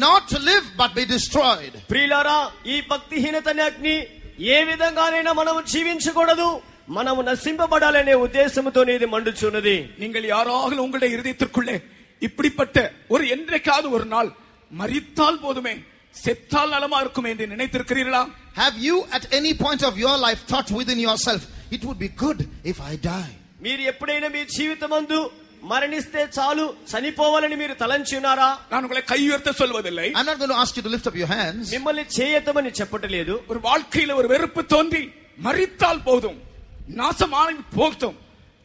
not live but be destroyed. ప్రియులారా, ఈ భక్తిహీనతనే అగ్ని ఏ విధంగానైనా మనము జీవించకూడదు, మనము నశింపబడాలనే ఉద్దేశంతోనే ఇది మండుచున్నది. நீங்கள் யாராவது உங்களுடைய இதயத்திற்குள்ளே இப்படிப்பட்ட ஒரு என்றைக்காவது ஒரு நாள் மரித்தால் போதுமே, செத்தால் நலமா இருக்குமே என்று நினைத்திருக்கிறீர்களா? Have you at any point of your life thought within yourself, it would be good if I die? మీరు ఎప్పుడైనా మీ జీవితమందు మరణిస్తే చాలు, చనిపోవాలని మీరు తలంచున్నారా? நான் உங்களை கை உயர்த்த சொல்வதில்லை. I'm not going to ask you to lift up your hands. మిమ్మల్ని చేయతమని చెప్పట్లేదు. ஒரு வாழ்க்கையில ஒரு வெறுப்பு தோன்றி மரித்தால் போதும், நாசமான போதும்,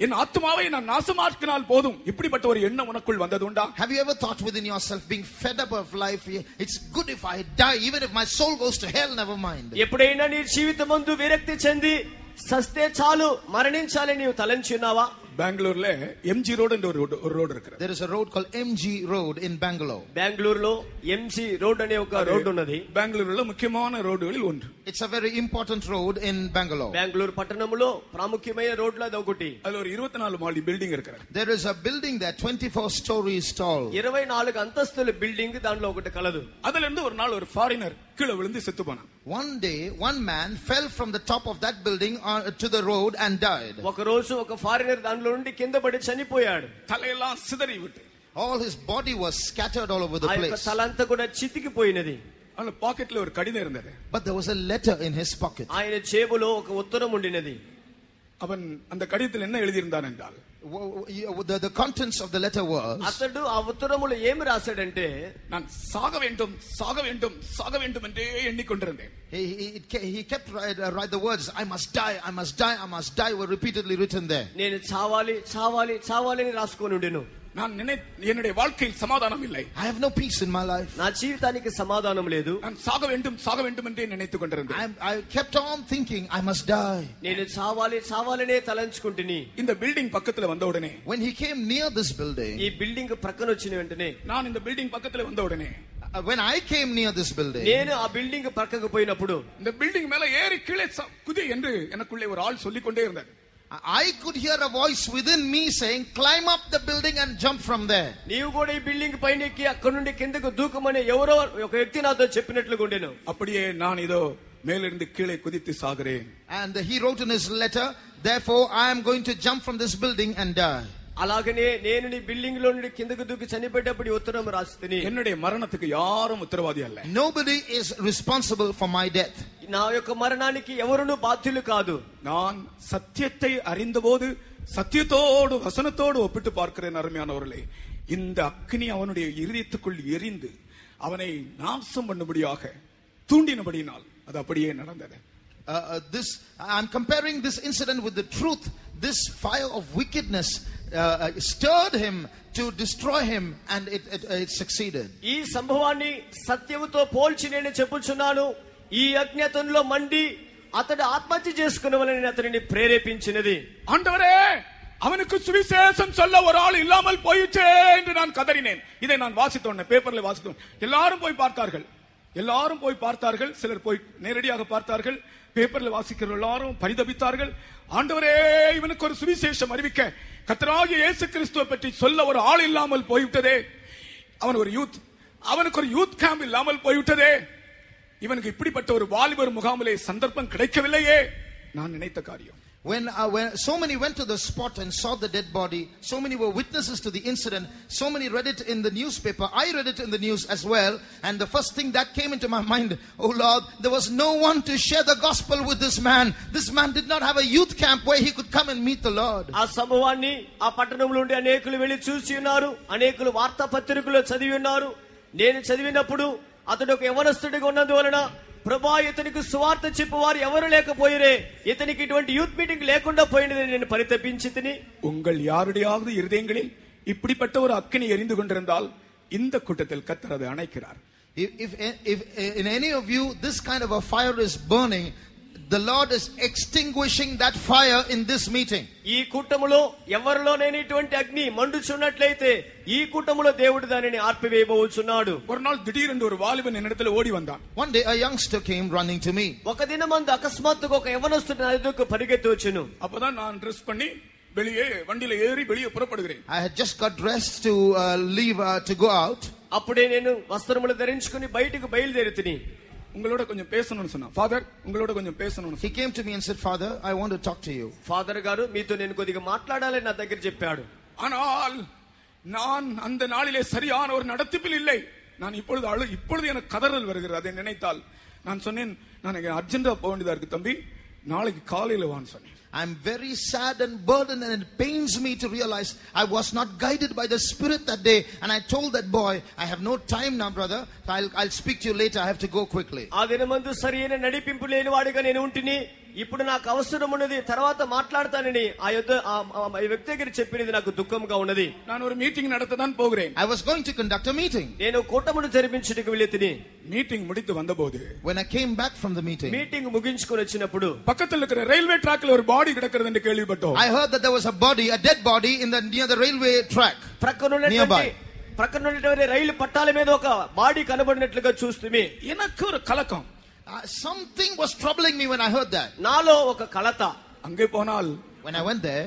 என் ஆத்மாவை நான் நாசமாக்கினால் போதும், இப்படிப்பட்ட ஒரு எண்ணம் உனக்குள் வந்ததுண்டா? Have you ever thought within yourself, being fed up of life, it's good if I die, even if my soul goes to hell, never mind? ఎప్పుడైనా నీ జీవితమందు విరక్తి చెంది సస్తే చాలు, మరణించాలని నీవు తలంచున్నావా? பெங்களூர்ல MG ரோடு என்ற ஒரு ரோடு இருக்கு. There is a road called MG Road in Bangalore. బెంగళూరులో MG రోడ్ అనే ఒక రోడ్ ఉన్నది. பெங்களூர்ல முக்கியமான ரோடுகளில் ஒன்று. It's a very important road in Bangalore. Bengaluru పట్టణంలో ప్రాముఖ్యమైన రోడ్ల అది ఒకటి. அதுல ஒரு 24 மாடி பில்டிங் இருக்கு. There is a building there 24 stories tall. 24 అంతస్తుల బిల్డింగ్ దాంట్లో ఒకటి కలదు. அதுல இருந்து ஒரு நாள் ஒரு ஃபாரினர் கீழே விழுந்து செத்து போனான். One day one man fell from the top of that building to the road and died. ఒక రోజు ఒక ఫారినర్ దాంట్లో నుండి కింద పడి చనిపోయాడు. தலையெல்லாம் சிதறி விட்டு. All his body was scattered all over the ఆ యొక్క place. తలంతా కూడా చితికిపోయినది. அவன் பாக்கெட்ல ஒரு கடிதம் இருந்தது. But there was a letter in his pocket. ఆయన జేబులో ఒక ఉత్తరం ఉండినది. அவன் அந்த கடிதத்தில் என்ன எழுதி இருந்தான் என்றால், The contents of the letter was, అతడు ఆ ఉత్తరములో ఏమి రాశాడంటే, நான் சாக வேண்டும் சாக வேண்டும் சாக வேண்டும் என்றே எண்ணிக்கொண்டிருந்தேன். he kept write the words, I must die, I must die, I must die, were repeatedly written there. నేను చావాలి చావాలి చావాలి అని రాసుకొని ఉండెను. நான் என்னுடைய வாழ்க்கையில் சமாதானம் இல்லை. I have no peace in my life. నా జీవితానికి సమాధానం లేదు. நான் சாக வேண்டும் என்றே நினைத்துக் கொண்டிருந்தேன். I kept on thinking, I must die. నేను చావాలి చావాలనే తలంచుకుంటుని. இந்த பில்டிங் பக்கத்துல வந்த உடனே, when he came near this building, ఈ బిల్డింగ్ ప్రక్కన వచ్చిన వెంటనే, நான் இந்த பில்டிங் பக்கத்துல வந்த உடனே, when I came near this building, నేను ఆ బిల్డింగ్ ప్రక్కకు పోయినప్పుడు, இந்த பில்டிங் மேல ஏறி கீழே குதி என்று எனக்குள்ளே ஒரு ஆள் சொல்லிக் கொண்டே இருந்தார். I could hear a voice within me saying, climb up the building and jump from there. నీవు కూడా ఈ బిల్డింగ్ పైన ఎక్కి అక్కడ నుండి కిందకు దూకమని ఎవరో ఒక వ్యక్తి నాతో చెప్పినట్లుగా ఉండేను. அப்படியே நான் இதோ மேலிருந்து கீழே குதித்து சாகிறேன். And he wrote in his letter, therefore I am going to jump from this building and die. అలాగనే నేను నీ బిల్డింగ్ లో నుండి కిందకు దూకి చనిపోయేటప్పుడు ఉత్తరం రాసితిని. என்னுடைய மரணத்துக்கு யாரும் உத்தரவாதி அல்ல. Nobody is responsible for my death. నా యొక్క మరణానికి ఎవరును బాధ్యులు కాదు. நான் சத்தியத்தை அறிந்தபோது சத்தியத்தோடு வசனத்தோடு ஒப்பிட்டு பார்க்கிறேன் அருமையானவர்களே. இந்த அக்கினி அவனுடைய இருதயத்துக்குள் எரிந்து அவனை நாசம் பண்ணும்படியாக தூண்டினபடியினால் அது அப்படியே நடந்தது. I'm comparing this incident with the truth. This fire of wickedness stirred him to destroy him, and it succeeded. ఈ సంభవాన్ని సత్యముతో పోల్చి నేను చెప్పుచున్నాను. ఈ అజ్ఞాతంలో మండి అతడు ఆత్మహత్య చేసుకునేవాలని అతనిని ప్రేరేపించినది. ஆண்டவரே, அவனுக்கு சுவிசேஷம் சொல்ல ஒரு ஆள் இல்லாமல் போயிச்சே என்று நான் கதறினேன். இதை நான் வாசித்தோம், பேப்பர்ல வாசித்தோம். எல்லாரும் போய் பார்த்தார்கள். சிலர் போய் நேரடியாக பார்த்தார்கள். பேப்பர்ல வாசிக்கிற எல்லாரும் பரிதபித்தார்கள். ஆண்டவரே, இவனுக்கு ஒரு சுவிசேஷம் அறிவிக்க கர்த்தராகிய இயேசு கிறிஸ்துவை பற்றி சொல்ல ஒரு ஆள் இல்லாமல் போய்விட்டதே. அவனுக்கு ஒரு யூத் கேம்ப் இல்லாமல் போய்விட்டதே. இவனுக்கு இப்படிப்பட்ட ஒரு வாலிபர் முகாமிலே சந்தர்ப்பம் கிடைக்கவில்லையே. நான் நினைத்த காரியம். When so many went to the spot and saw the dead body, so many were witnesses to the incident, so many read it in the newspaper, I read it in the news as well, and the first thing that came into my mind, oh Lord, there was no one to share the gospel with this man. This man did not have a youth camp where he could come and meet the Lord. ఆ సంభవాన్ని ఆ పట్టణంలో ఉండే అనేకులు వెళ్ళి చూసి ఉన్నారు. అనేకులు వార్తా పత్రికల్లో చదివి ఉన్నారు. నేను చదివినప్పుడు అతడు ఒక యవనస్తుడిగా ఉన్నందువలన ప్రభా ఇతనికి సువార్త చెప్పేవారు ఎవరు లేకపోయిరే, ఇతనికి ఇటువంటి యూత్ మీటింగ్ లేకుండా పోయినదని నేను పరితపించితిని. உங்கள் யாருடையாவது இருதயங்களில் இப்படிப்பட்ட ஒரு அக்கினி எரிந்து கொண்டிருந்தால் இந்த கூட்டத்தில் கர்த்தர் அதை அணைக்கிறார். If in any of you this kind of a fire is burning, the Lord is extinguishing that fire in this meeting. ఈ కూటములో ఎవరిలోనైనా ఇటువంటి అగ్ని మండుచున్నట్లయితే ఈ కూటములో దేవుడు దానిని ఆర్పివేయబోచున్నాడు. ஒரு நாள் திடீரென்று ஒரு வாலிபன் என்னிடத்தில் ஓடி வந்தான். One day a youngster came running to me. ఒక దినమందు అకస్మాత్తుగా ఒక యవనస్తుడు నా ఎదురుకు పరిగెత్తి వచ్చెను. அப்பதான் நான் ட்ரெஸ் பண்ணி வெளியே வண்டியில ஏறி வெளியே புறப்படுகிறேன். I had just got dressed to leave to go out. అప్పుడే నేను వస్త్రములు ధరించుకొని బయటికి బయలుదేరితిని. உங்களோட கொஞ்சம் பேசணும்னு சொன்னா. ஃபாதர், உங்களோட கொஞ்சம் பேசணும்னு. He came to me and said, Father, I want to talk to you. Father గారు మీతో నేను కొద్దిగా మాట్లాడాలని నా దగ్గర చెప్పాడు. ஆனால் நான் அந்த நாளிலே சரியான ஒரு நடத்திப்பில் இல்லை. நான் இப்பொழுது எனக்கு கதறல் வருகிறது அதை நினைத்தால். நான் சொன்னேன், நான் அர்ஜென்டா போக வேண்டியதா இருக்கு தம்பி, நாளைக்கு காலையில வான்னு சொன்னேன். I'm very sad and burdened, and it pains me to realize I was not guided by the Spirit that day. And I told that boy, I have no time now, brother. I'll speak to you later. I have to go quickly. ఆ దినమందు సరైన నడిపింపు లేని వాడిగా నేను ఉంటిని. ఇప్పుడు నాకు అవసరం ఉన్నది, తర్వాత మాట్లాడతానని ఆ వ్యక్తి దగ్గర చెప్పినది నాకు దుఃఖంగా ఉన్నది. நான் ஒரு மீட்டிங் நடத்த தான் போகிறேன். I was going to conduct a meeting. నేను కూటమును జరిపించుటకు వెళ్ళితిని. மீட்டிங் முடித்து வந்தபோது, when I came back from the meeting, meeting ముగించుకొని వచ్చినప్పుడు பக்கத்துல இருக்கிற ரயில்வே ட்ராக்ல ஒரு பாடி கிடக்கிறது என்று கேள்விப்பட்டோம். I heard that there was a dead body near the railway track. ప్రక్కన ఉన్నటువంటి రైలు పట్టాల మీద ఒక బాడీ కనబడినట్లుగా చూస్తుమి. எனக்கு ஒரு கலக்கம். Something was troubling me when I heard that. నాలో ఒక కలత. அங்கே போனால், when I went there,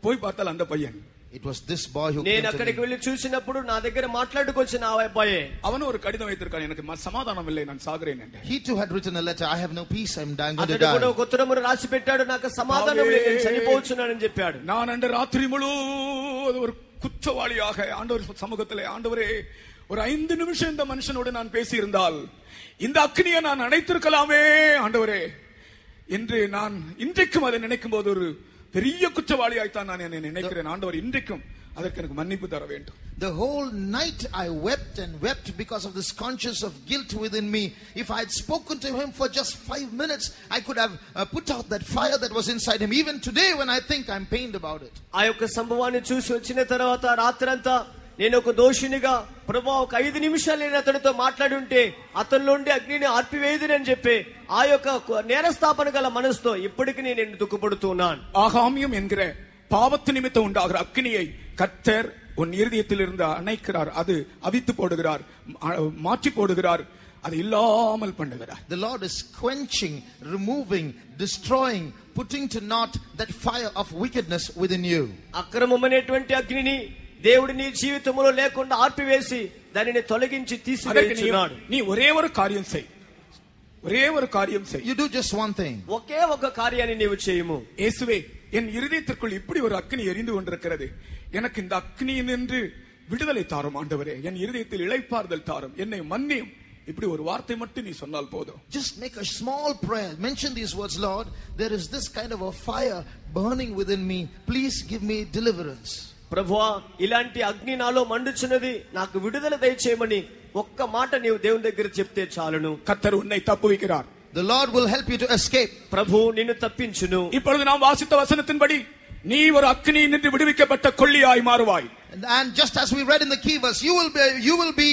போய் பார்த்தால் அந்த பையன், it was this boy who నేను అక్కడికి వెళ్ళి చూసినప్పుడు నా దగ్గర మాట్లాడుకొచ్చిన ఆ అబ్బాయే. அவன் ஒரு கடிதம் வைத்திருக்கான், எனக்கு சமாதானம் இல்லை, நான் சாகிறேன் என்று. He too had written a letter, I have no peace, I'm going to die. అతడు కూడా ఒక ఉత్తరమును రాసి పెట్టాడు, నాకు సమాధానం లేదు, నేను చనిపోవచ్చున్నానని చెప్పాడు. நான் அன்று ராத்திரி முழுவதும் ஒரு குற்றவாளியாக ஆண்டவர் சமூகத்திலே, ஆண்டவரே ஒரு 5 நிமிஷம் இந்த மனுஷனோடு நான் பேசி இருந்தால் இந்த அக்னியை நான் அணைத்திருக்கலாமே ஆண்டவரே என்று நான் இன்றைக்கும் அதை நினைக்கும் போது ஒரு பெரிய குற்றவாளியாய்த்தான் நான் என்னை நினைக்கிறேன். ஆண்டவர் இன்றைக்கும் அதற்கு எனக்கு மன்னிப்பு தர வேண்டும். The whole night I wept and wept because of this conscience of guilt within me. If I had spoken to him for just 5 minutes, I could have put out that fire that was inside him. Even today when I think, I'm pained about it. ఆ యొక్క సంభవాన్ని చూసి వచ్చిన తర్వాత రాత్రంతా నేను ఒక దోషినిగా, ప్రభువా ఒక 5 నిమిషాలు నేను అతనితో మాట్లాడి ఉంటే అతనిలో ఉండే అగ్నిని ఆర్పివేయుదునని చెప్పి ఆ యొక్క నేరస్థాపన గల మనసుతో ఇప్పటికీ నేను దుఃఖపడుతున్నాను. ஆகாமியம் என்கிற பாவத்து நிமித்தம் உண்டாகிற அக்னியை கர்த்தர் உன் இருதயத்தில் இருந்து அணைக்கிறார். அது அவித்து போடுகிறார், மாற்றி போடுகிறார். அதை இல்லாமல் பண்ணுகிறார். The Lord is quenching, removing, destroying, putting to naught that fire of wickedness within you. అక్రమమైనటువంటి అగ్నిని దేవుడు నీ జీవితంలో లేకుండా ఆర్పివేసి దానిని తొలగించి తీసివేయుచున్నాడు. నీ ఒరే ఒక కార్యం చేయి, ఒరే ఒక కార్యం చేయి. You do just one thing. ఒకే ఒక కార్యాన్ని నీవు చేయము. యేసువే, என் இருதயத்திற்குள் இப்படி ஒரு அக்னி எரிந்து கொண்டிருக்கிறது, எனக்கு இந்த அக்னியினின்று விடுதலை தாரும் ஆண்டவரே, என் இருதயத்தில் இளைப்பாறுதல் தாரும், என்னை மன்னியும். இப்படி ஒரு வார்த்தை மட்டும் நீ சொன்னால் போதும். Just make a small prayer, mention these words, Lord, there is this kind of a fire burning within me, please give me deliverance. ప్రభువా, ఇలాంటి అగ్ని నాలో మండుచున్నది, నాకు విడుదల దయచేయమని ఒక్క మాట నీవు దేవుని దగ్గర చెప్తే చాలును. கர்த்தர் உன்னை தப்புவிக்கிறார். The Lord will help you to escape. ప్రభు నిన్ను తప్పించును. இப்பொழுது நாம் வாசித்த வசனத்தின்படி நீ ஒரு அக்னியினின்று விடுவிக்கப்பட்ட கொள்ளியாய் மாறுவாய். And just as we read in the key verse, you will be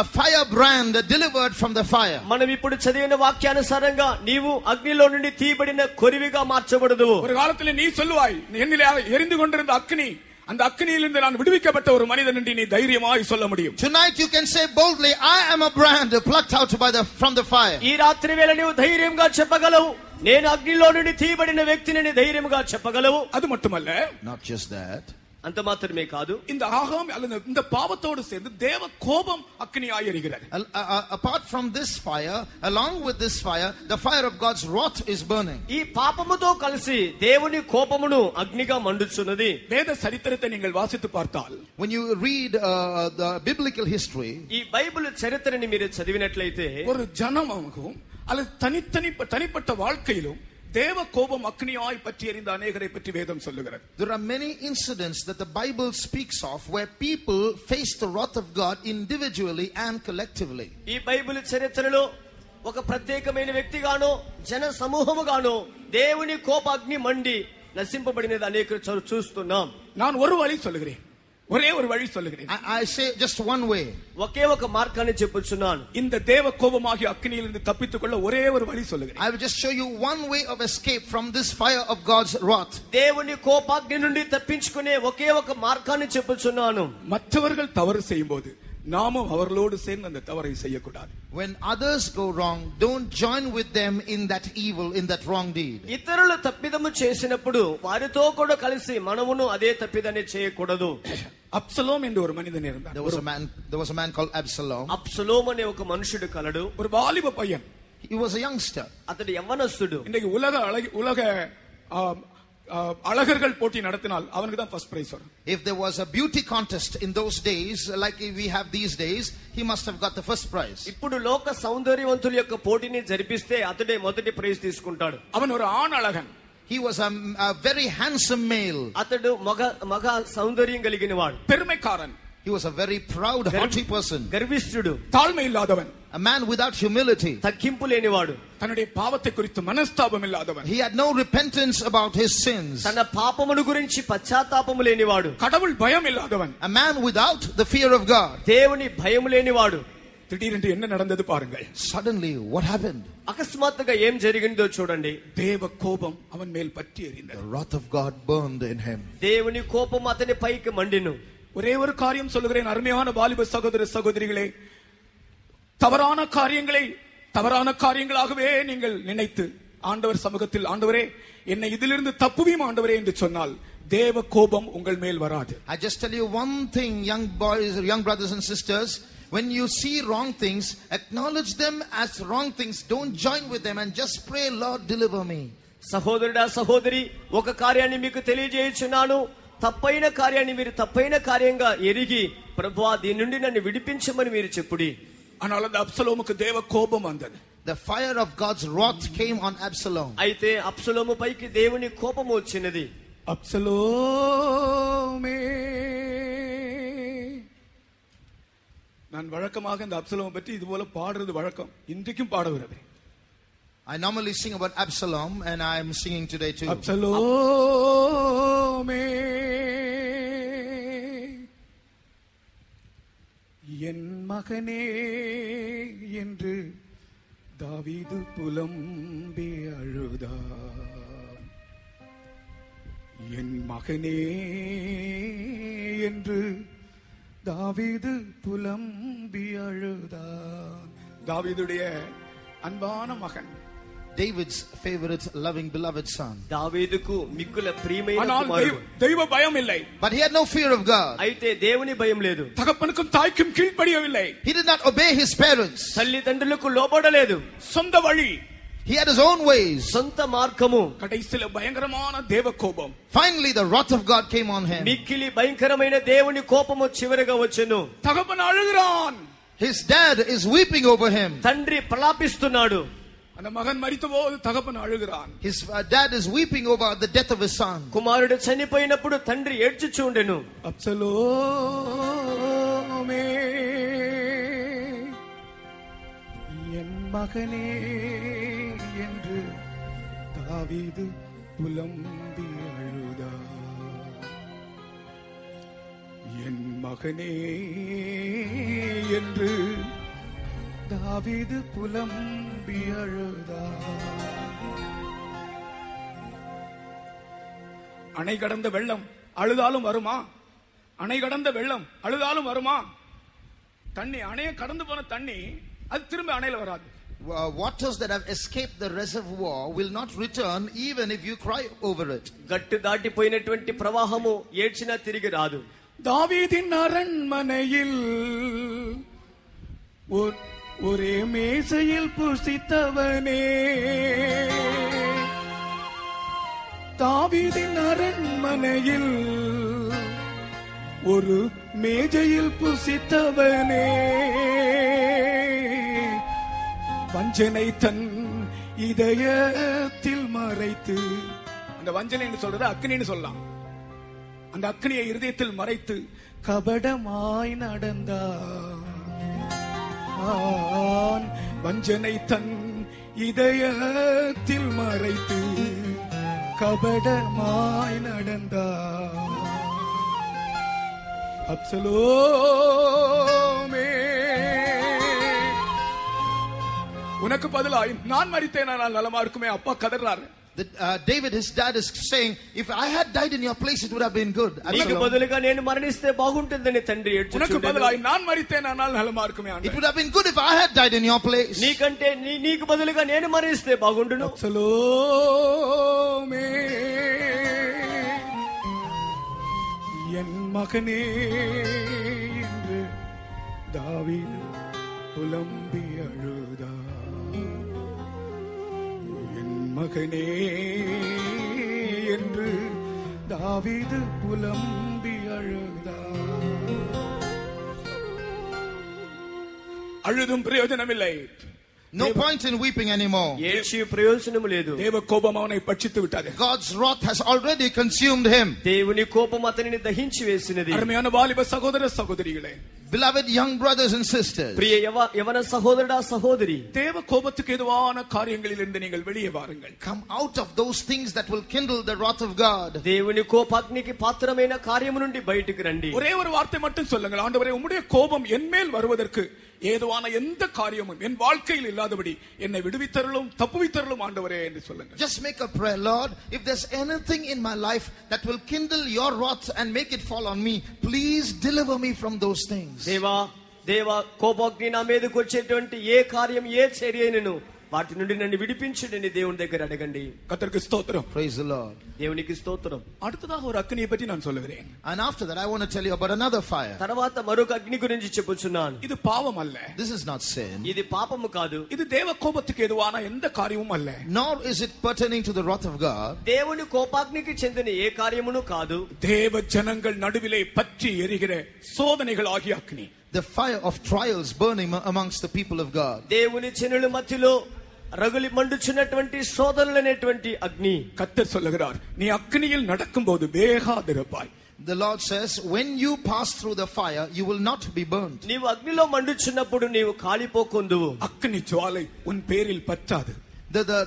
a firebrand delivered from the fire. మనం ఇప్పుడు చదివిన వాక్యానుసారంగా నీవు అగ్నిలో నుండి తీయబడిన కొరివిగా మార్చబడదువు. ஒரு காலத்தில் நீ சொல்லுவாய், என்னிலே எரிந்து கொண்டிருந்த அக்னி, அந்த அக்னியிலிருந்து நான் விடுவிக்கப்பட்ட ஒரு மனிதன் என்று நீ தைரியமாய் சொல்ல முடியும். Tonight you can say boldly, I am a brand plucked out from the fire. ఈ రాత్రి వేళ నీవు ధైర్యంగా చెప్పగలవు, నేను అగ్నిలో నుండి తీయబడిన వ్యక్తిని ధైర్యంగా చెప్పగలవు. அது மட்டுமல்ல, not just that, అంత మాత్రమే కాదు, இந்த ஆகாம் அல்லது இந்த பாவத்தோடு சேர்ந்து தேவ கோபம் அக்னியாய் எரிகிறது. Apart from this fire, along with this fire, the fire of God's wrath is burning. ఈ పాపముతో కలిసి దేవుని కోపమును అగ్నిగా మండుచున్నది. வேத சரித்திரத்தை நீங்கள் வாசித்து பார்த்தால், when you read the biblical history, ఈ బైబిల్ చరిత్రని మీరు చదివినట్లయితే ஒரு ஜனமாகவும் அல்லது தனிப்பட்ட வாழ்க்கையிலும் தேவ கோபம் அக்னியாய் பற்றி எரிந்த அநேகரை பற்றி வேதம் சொல்லுகிறது. There are many incidents that the Bible speaks of where people face the wrath of God individually and collectively. ఈ బైబిల్ చరిత్రలో ఒక ప్రత్యేకమైన వ్యక్తిగానో జన సమూహముగానో దేవుని కోప అగ్ని మండి నశింపబడినది అనేక చూస్తున్నాం. நான் ஒரு வழி சொல்லுகிறேன், ஒரே ஒரு வழி சொல்லுகிறேன். I say just one way. ఒకే ఒక మార్గాన్ని చెప్పుచున్నాను. இந்த தேவ கோபமாகிய அக்னியிலிருந்து தப்பித்துக் கொள்ள ஒரே ஒரு வழி சொல்லுகிறேன். I will just show you one way of escape from this fire of God's wrath. దేవుని కోపాగ్ని నుండి తప్పించుకునే ఒకే ఒక మార్గాన్ని చెప్పుచున్నాను. மற்றவர்கள் தவறு செய்யும்போது நாமும் அவர்களோடு சேர்ந்து அந்த தவறை செய்யக்கூடாது. When others go wrong, don't join with them in that evil, in that wrong deed. ఇతరులు తప్పిదము చేసినప్పుడు వారితో కూడా కలిసి మనమును అదే తప్పిదాన్ని చేయకూడదు. அப்சலோம் என்று ஒரு மனிதன் இருந்தார். There was a man called Absalom. అబ్సలోము అనే ఒక మనుషుడు కలడు. ஒரு வாலிப பையன். He was a youngster. అతడు యవ్వనస్తుడు. இன்னைக்கு உலக அழகர்கள் போட்டி நடத்தினால் அவனுக்கு தான் ஃபர்ஸ்ட் பிரைஸ் வரும். If there was a beauty contest in those days like we have these days, he must have got the first prize. ఇప్పుడు లోక సౌందర్యవంతుల యొక్క పోటీని జరిపిస్తే అతడే మొదటి ప్రైజ్ తీసుకుంటాడు. அவன் ஒரு ஆண் அழகன். He was a very handsome male. అతడు మగ సౌందర్యం కలిగిన వాడు. பெருமைக்காரன். He was a very proud, haughty person. గర్విష్ఠుడు. தாழ்மை இல்லாதவன். A man without humility. తగ్గింపు లేనివాడు. தன்னுடைய பாவத்தை குறித்து மனஸ்தாபம் இல்லாதவன். He had no repentance about his sins. తన పాపమును గురించి పశ్చాత్తాపము లేనివాడు. கடவுள் பயம் இல்லாதவன். A man without the fear of God. దేవుని భయము లేనివాడు. திடீரென்று என்ன நடந்தது பாருங்கள். Suddenly what happened? అకస్మాత్తుగా ఏం జరిగిందో చూడండి. தேவ கோபம் அவன் மேல் பற்றி எரிந்தது. The wrath of God burned in him. దేవుని కోపం అతని పైకి మండిను. ஒரே ஒரு காரியம் சொல்லுகிறேன் அருமையான வாலிப சகோதர சகோதரிகளே, தவறான காரியங்களாகவே நீங்கள் நினைத்து ஆண்டவர் சமூகத்தில், ஆண்டவரே என்னை இதிலிருந்து தப்புவியும் ஆண்டவரே என்று சொன்னால் தேவ கோபம் உங்கள் மேல் வராது. I just tell you one thing, young boys, young brothers and sisters, when you see wrong things, acknowledge them as wrong things. Don't join with them and just pray, Lord, deliver me. సహోదరుడా సహోదరి, ఒక కార్యాన్ని మీకు తెలియజేయుచున్నాను. తప్పైన కార్యాన్ని మీరు తప్పైన కార్యంగా ఎరిగి, ప్రభువా దీని నుండి నన్ను విడిపించమని మీరు చెప్పుడి. ஆனால் அந்த அப்சலோமுக்கு தேவ கோபம் வந்தது. The fire of God's wrath came on Absalom. అయితే అబ్సలోము పైకి దేవుని కోపము వచ్చినది. அப்சலோமே, நான் வழக்கமாக இந்த அப்சலோமை பற்றி இது போல பாடுறது வழக்கம், இன்றைக்கும் பாடுகிறது. I normally sing about Absalom and I am singing today too. அப்சலோமே, என் மகனே என்று தாவீது புலம்பி அழுதான். என் மகனே என்று தாவீது புலம்பி அழுதான். தாவீதுடைய அன்பான மகன், David's favorite, loving, beloved son. దావీదుకు మిక్కుల ప్రియమైన ஆனால் కుమారుడు. దైవ భయం இல்லை. But he had no fear of God. అయితే దేవుని భయం లేదు. தகப்பனுக்கும் தாய்க்கும் கீழ்ப்படியவில்லை. He did not obey his parents. తల్లిదండ్రులకు లోబడలేదు. சொந்த வழி. He had his own ways. సొంత మార్గము. கடைசில பயங்கரமான தேவ கோபம். Finally the wrath of God came on him. మిక్కిలి భయంకరమైన దేవుని కోపము చివరగా వచ్చెను. தகப்பன் அழுகிறான். His dad is weeping over him. తండ్రి ప్రలాపిస్తున్నాడు. அந்த மகன் மரித்தபோது தகப்பன் அழுகிறான். His dad is weeping over the death of his son. కుమారుడు చనిపోయినప్పుడు తండ్రి ఏడ్చుచూ ఉండెను. அப்சலோமே என் மகனே என்று தாவீது புலம்பி அழுதார். என் மகனே என்று தாவீது புலம்பி அழுதார். அணை கடந்த வெள்ளம் அழுதாலும் வருமா? அணை கடந்த வெள்ளம் அழுதாலும் வருமா? தண்ணி, அணையை கடந்து போன தண்ணி அது திரும்ப அணையில வராது. Waters that have escaped the reservoir will not return even if you cry over it. గట్టు దాటిపోయినటువంటి ప్రవాహము ఏడ్చినా తిరిగి రాదు. தாவீதின் அரண்மனையில் ஒரே மேசையில் புசித்தவனே, தாவீதின் அரண்மனையில் ஒரு மேஜையில் புசித்தவனே, வஞ்சனை தன் இதயத்தில் மறைத்து, அந்த வஞ்சனை சொல்றது அக்னின்னு சொல்லலாம், அந்த அக்னியை இருதயத்தில் மறைத்து கபடமாய் நடந்தார். வஞ்சனை தன் இதயத்தில் மறைத்து கபடமாய் நடந்தார். அப்சலோமே உனக்கு பதிலாய் நான் மரித்தேனால் நலமா இருக்குமே. அப்பா கதறாரு. David, his dad, is saying, if I had died in your place, it would have been good. నీకు బదులుగా నేను మరణిస్తే బాగుంటుందని తండ్రి ఏడ్చుచుండెను. உனக்கு பதிலாய் நான் மரித்தேனால் நலமா இருக்குமே. It would have been good if I had died in your place. నీకంటే నీకు బదులుగా నేను మరణిస్తే బాగుండును. అబ్సలోమే என் மகனே என்று தாவீது புலம்பி அழுதார். என் மகனே என்று தாவீது புலம்பி அழுதார். அழுதும் பிரயோஜனமில்லை. No point in weeping anymore. ఏడ్చి ప్రయోజనము లేదు. தேவ கோபம் அவனை பட்சித்து விட்டது. God's wrath has already consumed him. దేవుని కోపం అతనిని దహించి వేసినది. అరుமையான வாலிப సహోదర సహోదరిகளே, Beloved young brothers and sisters, ప్రియ యవన సహోదరుడా సహోదరి, தேவ கோபத்துக்கு எதுவான காரியங்களிலிருந்து நீங்கள் வெளியே வாருங்கள். come out of those things that will kindle the wrath of God. దేవుని కోపాగ్నికి పాత్రమైన కార్యము నుండి బయటికి రండి. ஒரே ஒரு வார்த்தை மட்டும் சொல்லுங்கள். ஆண்டவரே, உம்முடைய கோபம் என்மேல் வருவதற்கு ஏதுவான எந்த காரியமும் என் வாழ்க்கையில் இல்லாதபடி என்னை விடுவித்தருளும் தப்புவித்தருளும் ஆண்டவரே என்று சொல்லுங்கள். Just make a prayer. Lord, if there's anything in my life that will kindle your wrath and make it fall on me, please deliver me from those things. దేవా కోపాగ్ని నా మీదకి వచ్చేటువంటి ఏ కార్యం ఏ చర్య అయినను వాటి నుండి నన్ను విడిపించండి దేవుని దగ్గర అడగండి. கர்த்தருக்கு ஸ்தோத்திரம். Praise the Lord. దేవునికి స్తోత్రం. அடுத்ததாக ஒரு அக்னியை பற்றி நான் சொல்லுகிறேன். And after that I want to tell you about another fire. తర్వాత మరొక అగ్ని గురించి చెప్పుచున్నాను. இது பாவம் அல்ல. This is not sin. ఇది పాపము కాదు. இது தேவ கோபத்துக்கு எதுவான எந்த காரியமும் அல்ல. Nor is it pertaining to the wrath of God. దేవుని కోపాగ్నికి చెందిన ఏ కార్యమును కాదు. தேவ ஜனங்கள் நடுவிலே பற்றி எரிகிற சோதனைகள் ஆகிய அக்னி. The fire of trials burning amongst the people of God. దేవుని జనుల మధ్యలో రగులి మండుచున్నటువంటి సోదరులనేటువంటి అగ్ని. கர்த்தர் சொல்லுகிறார், நீ அக்னியில் நடக்கும்போது வேகாதிருப்பாய். The Lord says, when you pass through the fire, you will not be burnt. నీవు అగ్నిలో మండుచున్నప్పుడు నీవు కాలిపోకుందువు. அக்னி ஜுவாலை உன் பேரில் பற்றாது.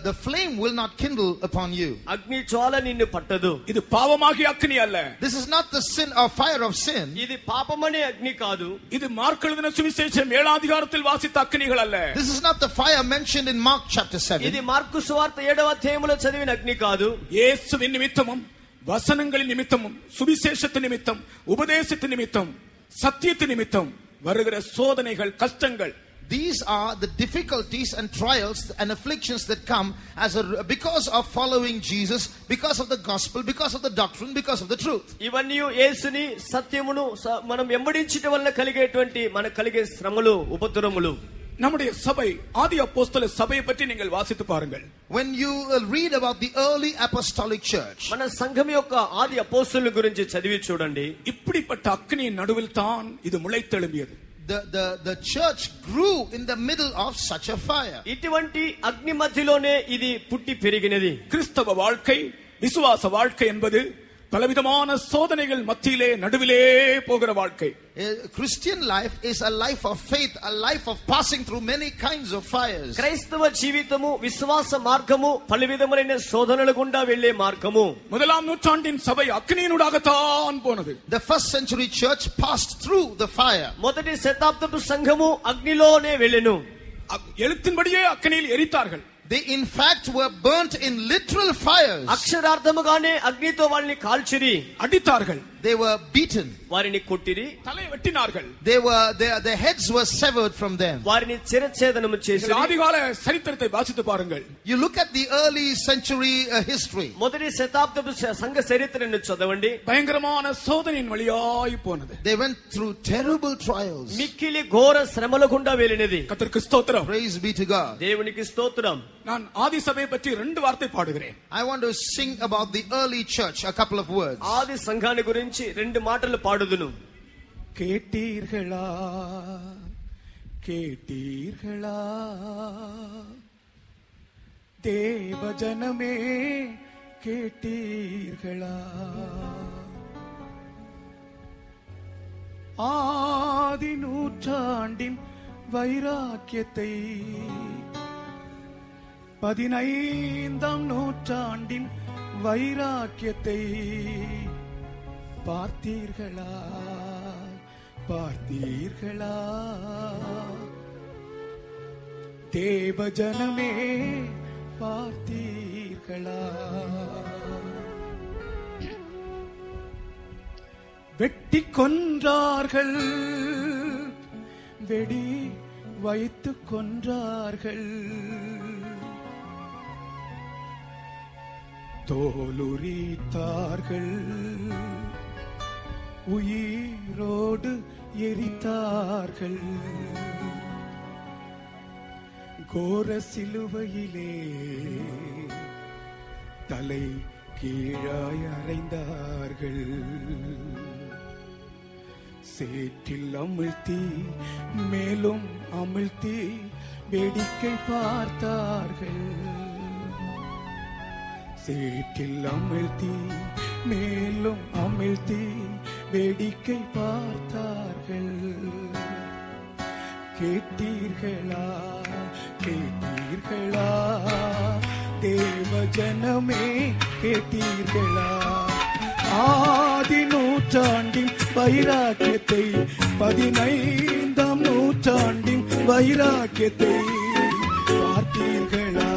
The flame will not kindle upon you. అగ్ని జ్వాల నిన్ను పట్టదు. இது பாவமாகிய அக்னி அல்ல. This is not the sin or fire of sin. ఇది పాపమనే అగ్ని కాదు. இது மார்க் எழுதின சுவிசேஷம் 7ஆம் அதிகாரத்தில் வாசித்த அக்னிகள் அல்ல. This is not the fire mentioned in Mark chapter 7. ఇది మార్కు సువార్త 7వ అధ్యాయములో చదివిన అగ్ని కాదు. இயேசுவின் நிமித்தமும் வசனங்களின் நிமித்தமும் சுவிசேஷத்தின் நிமித்தம் உபதேசத்தின் நிமித்தம் சத்தியத்தின் நிமித்தம் வருகிற சோதனைகள் கஷ்டங்கள் These are the difficulties and trials and afflictions that come because of following Jesus, because of the gospel, because of the doctrine, because of the truth. ఇవన్నీ యేసుని సత్యమును మనం వెంబడించడం వల్ల కలిగేటువంటి మనకు కలిగే శ్రమలు ఉపద్రవములు. நம்முடைய சபை ஆதி அப்போஸ்தல சபையை பற்றி நீங்கள் வாசித்து பாருங்கள். When you read about the early apostolic church, మన సంఘం యొక్క ఆది అపోస్తలుల గురించి చదివి చూడండి. இப்படிப்பட்ட அக்கினியின் நடுவில் தான் இது முளைத்தெழும்பியது. The church grew in the middle of such a fire. ఇటువంటి అగ్ని మధ్యలోనే ఇది పుట్టి పెరిగినది. கிறிஸ்தவ வாழ்க்கை, விசுவாச வாழ்க்கை என்பது பலவிதமான சோதனைகள் மத்தியிலே நடுவிலே போகிற வாழ்க்கை. Christian life is a life of faith, a life of passing through many kinds of fires. క్రైస్తవ జీవితము విశ్వాస మార్గము పలవిధములైన శోధనల గుండా వెళ్ళే మార్గము. முதலாம் நூற்றாண்டின் சபை அக்கினியினூடாகத்தான் போனது. The first century church passed through the fire. మొదటి శతాబ్దపు సంఘము అగ్నిలోనే వెళ్ళెను. எழுத்தின்படியே అగ్నిயில் ఎరితాர்கள். They in fact were burnt in literal fires. అక్షరార్థముగానే అగ్నితో వాళ్ళని కాల్చిరి. అడితాர்கள். They were beaten. వారిని కొట్టిరి. తల వెట్టినాர்கள். Their heads were severed from them. వారిని శిరఛేదనము చేసిరి. ఆదికాల చరిత్రத்தை వాసిத்து பாருங்கள். You look at the early century history. మొదటి శతాబ్దపు సంఘ చరిత్రను చదవండి. భయంకరమైన శోధనயின் வழியாய் போனது. They went through terrible trials. మిక్కిలి ఘోర శ్రమల గుండా వెళ్ళినది. కర్తருக்கு స్తోత్రం. Praise be to God. దేవునికి స్తోత్రం. நான் ஆதி சபையை பற்றி 2 வார்த்தை பாடுகிறேன். I want to sing about the early church, a couple of words. ఆది సంఘాన్ని గురించి 2 మాటలు పాడుదును. கேட்டீர்களா கேட்டீர்களா தேவஜனமே கேட்டீர்களா ஆதி நூற்றாண்டின் வைராக்கியத்தை 15ஆம் நூற்றாண்டின் வைராக்கியத்தை பார்த்தீர்களா பார்த்தீர்களா தேவஜனமே பார்த்தீர்களா வெட்டி கொன்றார்கள் வெடி வைத்து கொன்றார்கள் தோலுரித்தார்கள் உயிரோடு எரித்தார்கள் கோர சிலுவையிலே தலை கீழாய் அறைந்தார்கள் சேற்றில் அமிழ்த்தி மேலும் அமிழ்த்தி வேடிக்கை பார்த்தார்கள் சேற்றில் அமிழ்த்தி மேலும் அமிழ்த்தி வேடிக்கை பார்த்தார்கள் கேட்டீர்களா கேட்டீர்களா தேவஜனமே கேட்டீர்களா ஆதி நூற்றாண்டின் வைராக்கியத்தை 15ஆம் நூற்றாண்டின் வைராக்கியத்தை பார்த்தீர்களா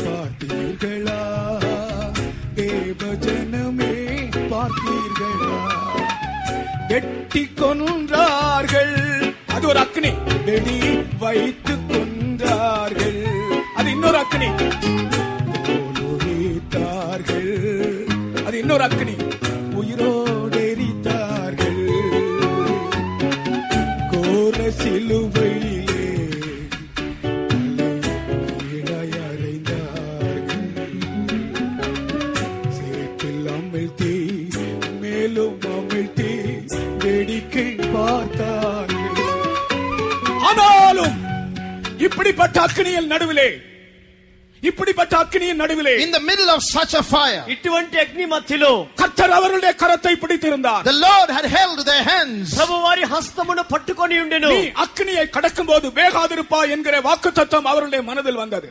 பார்த்தீர்களா தேவஜனமே பார்த்தீர்களா வெட்டி கொன்றார்கள் அது ஒரு அக்னி வெடி வைத்து கொன்றார்கள் அது இன்னொரு அக்னி தோலுரித்தார்கள் அது இன்னொரு அக்னி உயிரோடு எரித்தார்கள் கோர சிலுவையிலே கீழாய் அறைந்தார்கள் சேற்றில் அமிழ்த்தி மேலும் அமிழ்த்தி வேடிக்கை பார்த்தார்கள் ஆனாலும் இப்படிப்பட்ட அக்னியின் நடுவிலே in the middle of such a fire, ఇటువంటి అగ్ని మధ్యలో கர்த்தர் அவருடைய கரத்தை பிடித்திருந்தார். the Lord had held their hands. ప్రభు వారి హస్తమును పట్టుకొని ఉండెను. நீ அக்னியை கடக்கும்போது வேகாதிருப்பாய் என்கிற வாக்குத்தத்தம் அவருடைய மனதில் வந்தது.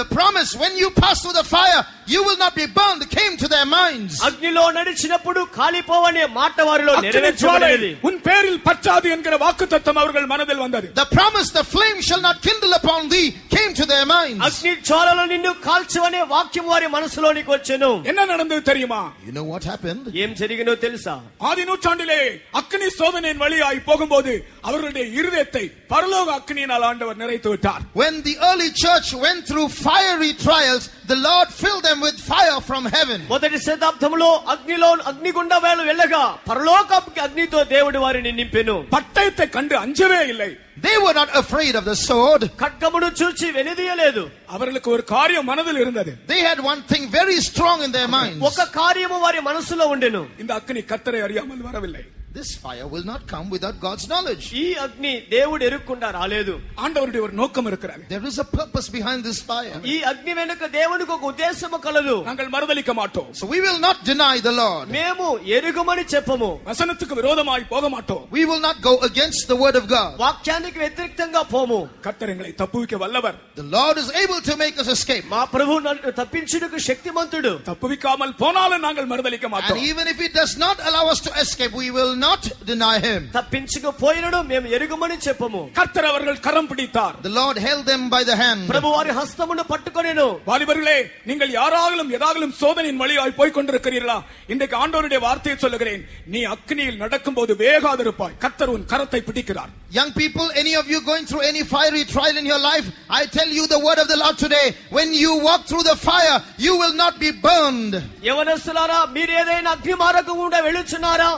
The promise, when you pass through the fire you will not be burned, came to their minds. అగ్నిలో నడిచినప్పుడు కాలిపోవనే మాట వారిలో నెరవేర్చబడినది. உன் பேரில் பற்றாது என்கிற வாக்குத்தத்தம் அவர்கள் மனதில் வந்தது. The promise, the flame shall not kindle upon thee, came to their minds. అగ్ని జ్వాలలు నీ నిన్ను కాల్చవనే వాక్యం వారి మనసులోనికి వచ్చెను. என்ன நடந்தது தெரியுமா? You know what happened? ఏం జరిగినో తెలుసా? ஆதி நூற்றாண்டிலே அக்கினி சோதனையின் வழியாய் போகும்போது அவர்களுடைய இருதயத்தை பரலோக அக்கினியினால் ஆண்டவர் நிறைத்து விட்டார். When the early church went through fiery trials, the Lord filled them with fire from heaven. మొదటి శతాబ్దంలో అగ్నిగుండ వేళ వెళ్ళగా పరలోకపు అగ్నితో దేవుడు వారిని నింపెను. பட்டயத்தை கண்டு அஞ்சவே இல்லை. They were not afraid of the sword. ఖడ్గమును చూచి వెనుదీయలేదు. அவர்களுக்கு ஒரு காரியம் மனதில் இருந்தது. They had one thing very strong in their minds. ఒక కార్యము వారి మనసులో ఉండెను. இந்த அக்கினி கர்த்தரை அறியாமல் வரவில்லை. This fire will not come without God's knowledge. ఈ అగ్ని దేవుడు ఎరుక్కుండా రాలేదు. ஆண்டவருடைய ஒரு நோக்கம் இருக்கிறது. There is a purpose behind this fire. ఈ అగ్ని వెనుక దేవునికి ఒక ఉద్దేశము కలదు. நாங்கள் மறுதலிக்க மாட்டோம். So we will not deny the Lord. మేము ఎరుగమని చెప్పము. வசனத்துக்கு விரோதமாய் போக மாட்டோம். We will not go against the word of God. వాక్యానికి వ్యతిరేకంగా పోము. கர்த்தர் எங்களை தப்புவிக்க வல்லவர். The Lord is able to make us escape. మా ప్రభువు నన్ను తప్పించుటకు శక్తిమంతుడు. தப்புவிக்காமல் போனாலும் நாங்கள் மறுதலிக்க And மாட்டோம். even if He does not allow us to escape, we will not deny Him. తప్పించుకుపోయినను మేము ఎరుగమని చెప్పము. கர்த்தர் அவர்கள் கரம் பிடித்தார். The Lord held them by the hand. ప్రభు వారి హస్తమును పట్టుకొనెను. வாலிபர்களே, நீங்கள் யாராலும் ஏதாகலும் சோதனையின் வழியாய் போய் கொண்டிருக்கிறீர்களா? இன்றைக்கு ஆண்டவருடைய வார்த்தையை சொல்லுகிறேன். நீ அக்கினியில் நடக்கும்போது வேகாதிருப்பாய். கர்த்தர் உன் கரத்தை பிடிக்கிறார். Young people, any of you going through any fiery trial in your life, I tell you the word of the Lord today. When you walk through the fire, you will not be burned. యవనస్తులారా, మీరు ఏదైనా అగ్ని మార్గం గుండా వెళుచున్నారా?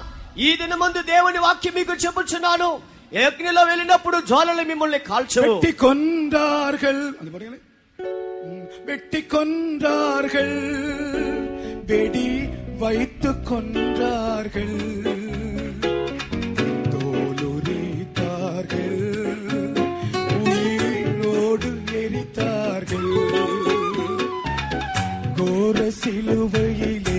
ఈ దినమందు దేవుని వాక్యం మీకు చెప్పుచున్నాను. అగ్నిలో వెళ్ళినప్పుడు జ్వాలలు మిమ్మల్ని కాల్చవు. வெட்டி கொன்றார்கள், வெட்டி கொன்றார்கள், வெடி வைத்து கொன்றார்கள், தோலுரித்தார்கள், உயிரோடு எரித்தார்கள், கோர சிலுவையிலே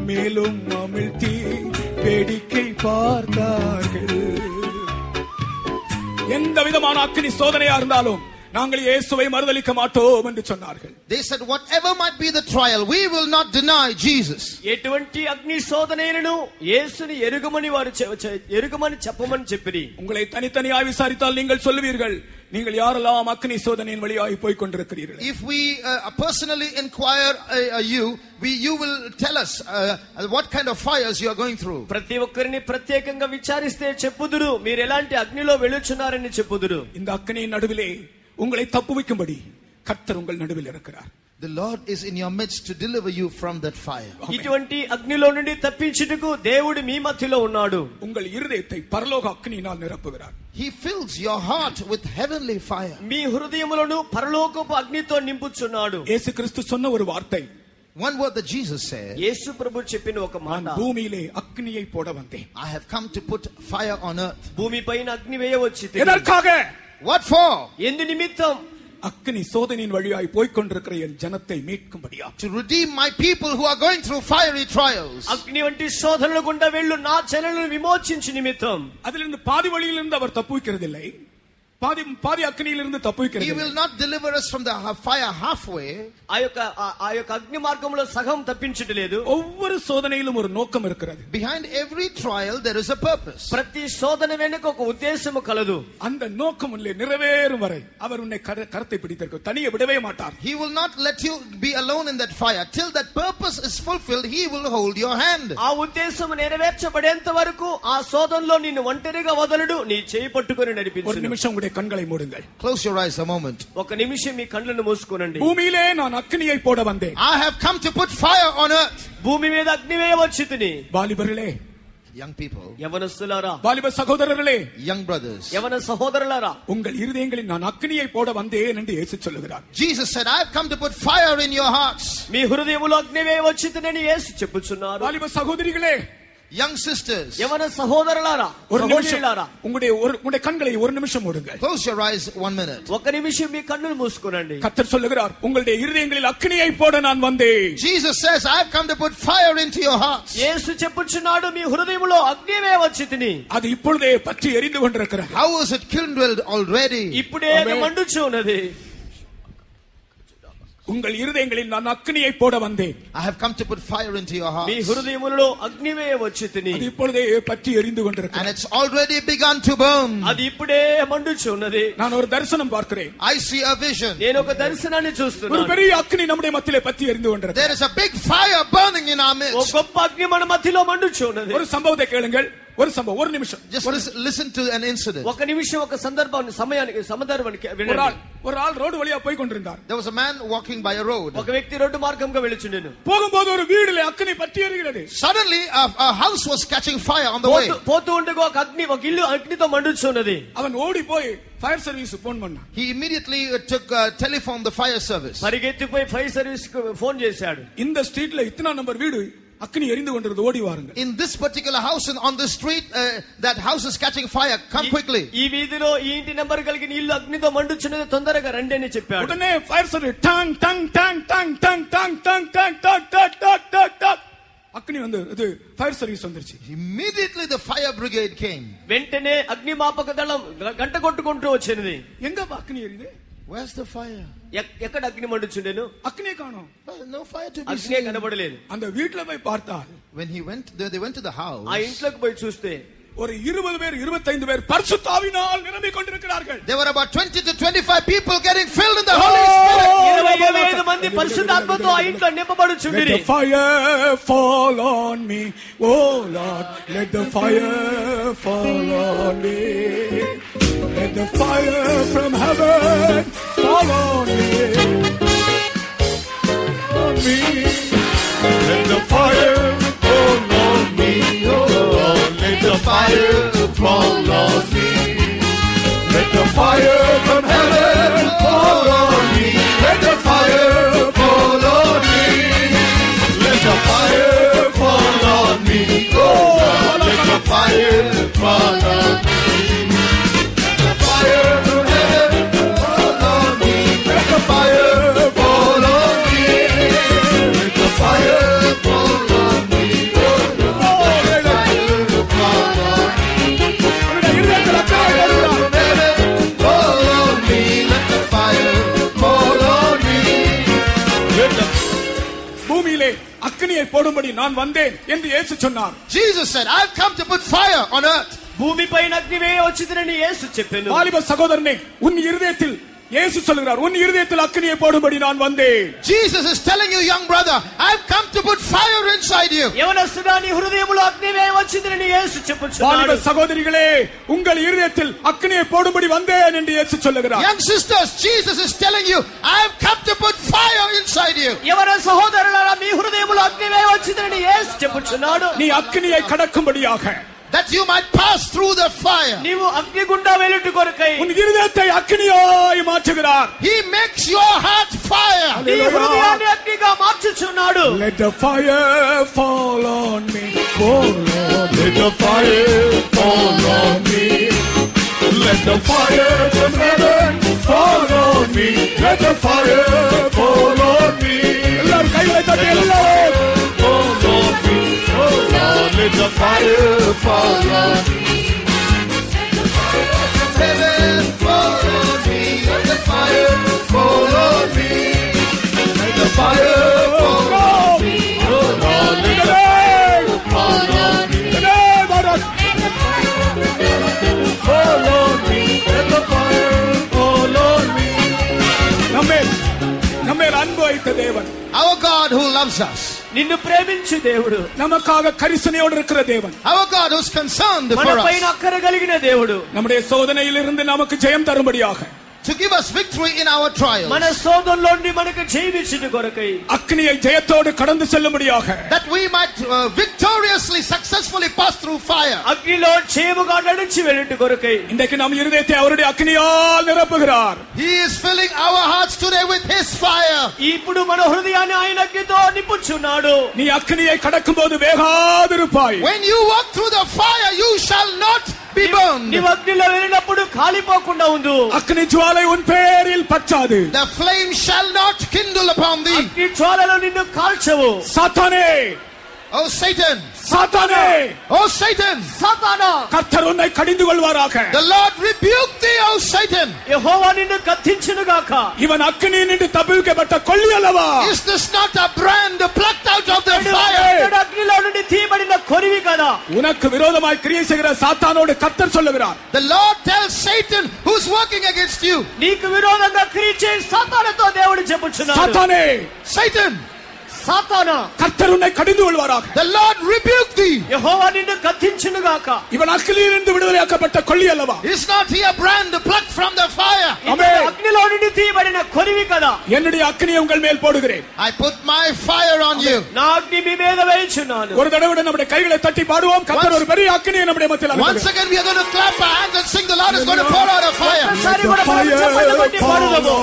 மேலும் அமிழ்த்தி வேடிக்கை பார்த்தார்கள். எந்த விதமான அக்கினி சோதனையா இருந்தாலும் நாங்கள் இயேசுவை மறுதலிக்க மாட்டோம் என்று சொன்னார்கள். They said whatever might be the trial, we will not deny Jesus. ఎటువంటి అగ్ని శోధనైనను యేసుని ఎరుగమని వారు ఎరుగమని చెప్పమని చెప్పిరి. உங்களை தனித்தனியாய் விசாரித்தால் நீங்கள் சொல்லுவீர்கள், நீங்கள் யாரெல்லாம் அக்கினி சோதனையின் வழியாய் போய் கொண்டிருக்கிறீர்கள். If we personally inquire you will tell us what kind of fires you are going through. ప్రతి ఒక్కరిని ప్రత్యేకంగా విచారిస్తే చెప్పుదురు, మీరు ఎలాంటి అగ్నిలో వెళుచున్నారని చెప్పుదురు. இந்த அக்கினியின் நடுவிலே உங்களை தப்புவிக்கும்படி கர்த்தர் உங்கள் நடுவில் இருக்கிறார். The Lord is in your midst to deliver you from that fire. ఇటువంటి అగ్నిలో నుండి తప్పించుటకు దేవుడు మీ మధ్యలో ఉన్నాడు. உங்கள் இருதயத்தை பரலோக அக்கினியினால் நிரப்புகிறார். He fills your heart with heavenly fire. మీ హృదయములను పరలోకపు అగ్నితో నింపుచున్నాడు. యేసు క్రీస్తు சொன்ன ஒரு வார்த்தை, one word that Jesus said, యేసు ప్రభు చెప్పిన ఒక మాట, பூமியிலே அக்கினியை போட வந்தேன். I have come to put fire on earth. భూమిపైన అగ్ని వేయవచ్చి. எதற்காக? What for? ఎందు నిమిత్తం? அக்கினி சோதனையின் வழியாய் போய்க் கொண்டிருக்கிற என் ஜனத்தை மீட்கும்படியா, to redeem my people who are going through fiery trials. అగ్ని వంటి శోధనల గుండా వెళ్ళు నా జనులను విమోచించు నిమిత్తం. அதிலிருந்து பாதி வழியிலிருந்து அவர் தப்புவிக்கிறதில்லை, பாதி அக்கினியிலிருந்து He தப்புவிக்கிறது. will not deliver us from the fire halfway. ఆ యొక్క అగ్ని మార్గంలో సగం తప్పించట్లేదు. ஒவ்வொரு சோதனையிலும் ஒரு நோக்கம் இருக்கிறது. Behind every trial there is a purpose. ప్రతి శోధన వెనుక ఒక ఉద్దేశము కలదు. அந்த நோக்கம் நிறைவேறும் வரை அவர் உன்னை கரத்தை பிடித்திருக்க தனியே விடவே மாட்டார். He will not let you be alone in that fire. Till that purpose is fulfilled, He will hold your hand. ఆ ఉద్దేశము నెరవేర్చబడేంత వరకు ఆ శోధనలో నిన్ను ఒంటరిగా వదలడు, నీ చేయి పట్టుకొని ஒரு నడిపించును. நிமிஷம் உங்களுடைய கண்களை மூடுங்கள். Close your eyes a moment. ఒక నిమిషం మీ కళ్ళను మూసుకోనండి. பூமியிலே நான் அக்கினியை போட வந்தேன். I have come to put fire on earth. భూమి మీద అగ్ని వేయవచ్చితిని. வாலிபர்களே, Young people, యవనస్తులారా, வாலிப சகோதரர்களே, young brothers, యవన సహోదరులారా, உங்கள் இருதயங்களில் நான் அக்கினியை போட வந்தேன் என்று இயேசு சொல்லுகிறார். Jesus said, I have come to put fire in your hearts. మీ హృదయములో అగ్ని వేయవచ్చితినని యేసు చెప్పుచున్నారు. வாலிப சகோதரிகளே, young sisters, యవన సహోదరులారా, ஒரு நிமிஷம் సహోదరులారా, உங்களுடைய கண்களை ஒரு நிமிஷம் மூடுங்கள். close your eyes 1 minute. ఒక నిమిషం మీ కన్నులు మూసుకోనండి. கர்த்தர் சொல்லுகிறார், உங்களுடைய இருதயங்களில் அக்கினியை போட நான் வந்தேன். Jesus says, I have come to put fire into your hearts. యేసు చెప్పుచున్నాడు, మీ హృదయములో అగ్ని వేయవచ్చితిని. அது இப்பொழுதே பற்றி எரிந்து கொண்டிருக்கிறது. How is it kindled already? ఇప్పుడే అది మండుచు ఉన్నది. உங்கள் இருதயங்களில் நான் அக்னியை போட வந்தேன். I have come to put fire into your hearts. మీ హృదయములలో అగ్నివే వచ్చితిని. அது இப்பொழுதே பற்றி எரிந்து கொண்டிருக்கிறது. And it's already begun to burn. అది ఇప్పుడే మండుచున్నది. நான் ஒரு தரிசனம் பார்க்கிறேன். I see a vision. నేను ఒక దర్శనాన్ని ஒரு చూస్తున్నాను. பெரிய అగ్ని நம்முடைய మధ్యలో பற்றி எரிந்து கொண்டிருக்கிறது. There is a big fire burning in our ఒక midst. గొప్ప అగ్ని మన మధ్యలో మండుచున్నది. ஒரு சம்பவத்தை கேளுங்கள். ஒரு சம்பவம், ஒரு நிமிஷம். Just listen to an incident. ఒక నిమిషం, ఒక సందర్భాన్ని సమయానికి సందర్భానికి ஒரு ஆள் ரோடு வழியா போய் கொண்டிருந்தார். There was a man walking by a road. ఒక వ్యక్తి రోడ్డు మార్గంగా వెళ్చుండెను. போகும்போது ஒரு வீடிலே அக்னி பற்றி எரிகிறது. Suddenly a house was catching fire on the way. పోతూ ఉండగా ఒక ఇల్లు అగ్నితో మండుచున్నది. அவன் ஓடி போய் ఫైర్ సర్వీస్ ఫోన్ பண்ணான். He immediately telephoned the fire service. పరిగెత్తిపోయి ఫైర్ సర్వీస్ కు ఫోన్ చేశాడు. இந்த ஸ்ட்ரீட்ல இத்தனை நம்பர் வீடு அக்னி எரிந்து கொண்டிருக்கிறது, ஓடி வாருங்க. In this particular house and on the street that house is catching fire, come quickly. ఈ వీధిలో ఈ ఇంటి నంబర్ కలిగిన ఇల్లు అగ్నితో మండుచున్నది, తొందరగా రండి అని చెప్పాడు. உடனே fire service tongue tongue tongue tongue tongue tongue tongue tongue tongue tongue tongue tongue tongue అగ్ని வந்து இது ఫైర్ సర్వీస్ வந்துருச்சு. Immediately the fire brigade came. వెంటనే అగ్నిమాపక దళం గంట కొట్టుకుంటూ వచ్చినది. எங்க அக்னி எரியுது? Where's the fire? ఎక్కడ అగ్ని మండుచుండెను? அக்னியே காணோம். No fire to be అగ్నియే seen. కనబడలేదు. அந்த வீட்ல போய் பார்த்தால் When they went to the house. ఆ ఇంట్లోకి పోయి చూస్తే ஒரு 20 பேர் 25 பேர் பரிசுத்த ஆவியினால் நிரம்பிக் கொண்டிருக்கிறார்கள். There were about 20 to 25 people getting filled in the Holy Spirit. 25 మంది పరిశుద్ధాత్మతో ఆ ఇంట్లో నింపబడుచుండిరి. Let the fire fall on me, oh Lord, let the fire fall on me. Let the fire from heaven fall on me. On me. Let the fire fall on me, oh Lord. Let the fire fall on me. Let the fire from heaven fall on me. Let the fire fall on me. Let the fire fall on me, oh Lord. Let the fire fall on me. Let the fire from heaven fall on me. Let the fire fall on me. Let the fire fall on me, oh Lord. Let the fire fall on me. Fall on me. Let the fire fall on me. பூமியிலே அக்னியை போடும்படி நான் வந்தேன் என்று இயேசு சொன்னார். Jesus said, I've come to put fire on earth. భూమిపైన అగ్నివే వచ్చిందని యేసు చెప్పెను. வாலிப சகோதரனே, உன் இருதயத்தில் இயேசு சொல்கிறார், உன் இருதயத்தில் அக்னியை போடும்படி நான் வந்தேன். Jesus is telling you, young brother, I've come to put fire inside you. యవనస్తుడా, నీ హృదయములో అగ్నివే వచ్చిందని యేసు చెప్పుచున్నాడు. வாலிப சகோதரிகளே, உங்கள் இருதயத்தில் அக்னியை போடும்படி வந்தேன் என்று இயேசு சொல்கிறார். Young sisters, Jesus is telling you, I've come to put fire inside you. యవన సహోదరులారా, మీ హృదయములో అగ్నివే వచ్చిందని యేసు చెప్పుచున్నాడు. நீ அக்னியை கடக்கும்படியாக, that you might pass through the fire. నీవు అగ్ని గుండా వెళ్ళుట కొరకై உன் இருதயத்தை அக்னியாய் மாற்றுகிறார். He makes your heart fire. నీ హృదయాన్ని అగ్నిగా మార్చుచున్నాడు. Let the fire fall on me, oh Lord. Let the fire fall on me. Let the fire from heaven fall on me. Let the fire fall on me. எல்லாரும் கைகளை தட்டி எல்லாரும் Fall on me, oh Lord. Let the fire fall on me. Heaven fall on me. Let the fire fall on me. Let the fire fall on me, oh Lord. Let the fire fall on me. Fall on me. Let the fire fall on me. நம்மேல் அன்பு வைத்த தேவன், Our God who loves us. నిన్ను ప్రేమించు దేవుడు, நமக்காக கரிசனையோடு இருக்கிற தேவன், Our God who's concerned for మనపైన us. అక్కర కలిగిన దేవుడు, நம்முடைய சோதனையிலிருந்து நமக்கு ஜெயம் தரும்படியாக, To give us victory in our trials. మన శోధనలోని మనకు జయమిచ్చుట కొరకై, அக்னியை ஜெயத்தோடு கடந்து செல்லும்படியாக, That we might victoriously, successfully pass through fire. అగ్నిలో జయముగా నడిచి వెళ్ళుట కొరకై, இன்றைக்கு நம் இருதயத்தை அவருடைய அக்னியால் நிரப்புகிறார். He is filling our hearts today with His fire. ఇప్పుడు మన హృదయాన్ని ఆయన అగ్నితో నింపుచున్నాడు. நீ அக்னியை கடக்கும் போது வேகாதிருப்பாய். When you walk through the fire, you shall not be burned. నీవు అగ్నిలో వెళ్ళినప్పుడు కాలిపోకుండా ఉండు. அக்னி ஜுவாலை உன் பேரில் பற்றாது. The flame shall not kindle upon thee. అగ్ని జ్వాలలు నిన్ను కాల్చవు. சாத்தானே, Oh Satan. சாத்தானே, Oh Satan. சாத்தானா, கர்த்தர் உன்னை கடிந்து கொள்வாராக. The Lord rebuke thee, O Satan. యెహోవా నిన్ను గద్దించును గాక. இவன் அக்கினியில் நின்று தப்புவிக்கப்பட்ட கொள்ளி அல்லவா? Is this not a brand plucked out of the fire? అగ్నిలో నుండి తీయబడిన కొరివి కదా. உனக்கு விரோதமாய் கிரியை செய்கிற சாத்தானோடு கர்த்தர் சொல்லுகிறார். The Lord tells Satan who's working against you. నీకు విరోధంగా క్రియ చేసే సాతానుతో దేవుడు చెప్పుచున్నాడు. சாத்தானே, Satan. సాతానా, கர்த்தர் உன்னை கடிந்து கொள்வாராக. The Lord rebuke thee. యెహోవా నిన్ను గద్దించును గాక. இவன் அக்கினியில் நின்று விடுதலையாக்கப்பட்ட கொள்ளி அல்லவா? Is not he a brand plucked from the fire? ఆమేన్. అగ్నిలో నుండి తీయబడిన కొరివి కదా. என்னுடைய அக்கினியை உங்கள் மேல் போடுகிறேன். I put my fire on you. నా అగ్ని మీ మీద వేయించున్నాను. ஒரு தடவை நம்முடைய கைகளை தட்டி பாடுவோம். கர்த்தர் ஒரு பெரிய அக்கினியை நம்முடைய மத்தியில் Once அனுப்புகிறார். again we are going to clap our hands and sing. The Lord is going to pour out a fire. ఒకసారి కూడా మనం చెప్పలు కొట్టి పాడుదాము.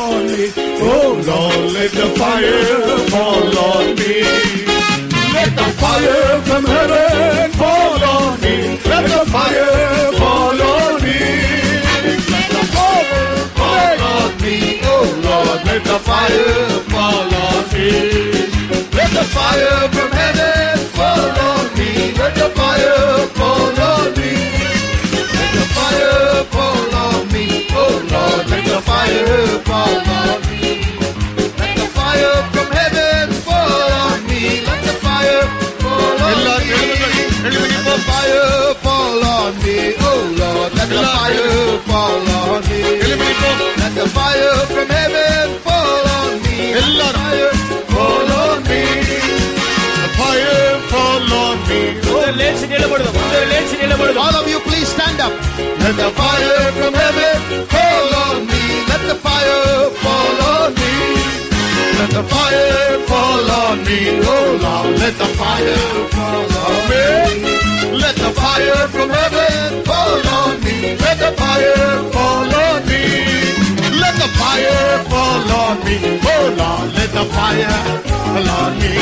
Oh Lord, let the fire fall on me. Let the fire from heaven fall on me. Let the fire fall on me. Let the fire fall on me. Oh Lord, let the fire fall on me. Let the fire from heaven fall on me. Let the fire fall on me. Let the fire fall on me. Oh Lord, let the fire fall on me. Let the fire from heaven fall on me. Let the fire fall on me. Let the fire fall on me. Oh Lord, let the fire fall on me. Let the fire from heaven fall on me. Let the fire fall on me. The fire fall on me. లేచి నిలబడదాం. All of you please stand up. Let the fire from heaven fall on me. Let the fire fall on me. Let the fire fall on me. Oh Lord, let the fire fall on me. Let the fire from heaven fall on me. Let the fire fall on me. Let the fire fall on me. Oh Lord, let the fire fall on me.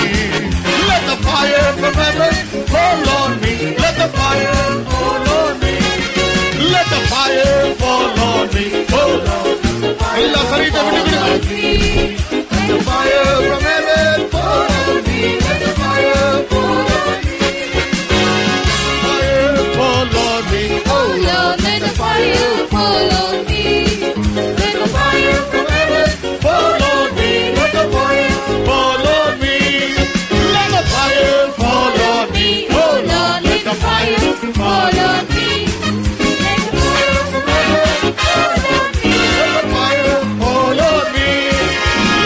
Let the fire from heaven fall on me. Let the fire fall on me. Let the fire fall on me. Oh Lord, let the fire from heaven fall on me. Let the fire fall on me. Fire fall on me. Oh Lord, let the fire fall on me. Let the fire from heaven fall on me. Let the fire fall on me. Let the fire fall on me. Oh Lord, let the fire fall on me. Let the fire from heaven fall on me. Let the fire fall on me.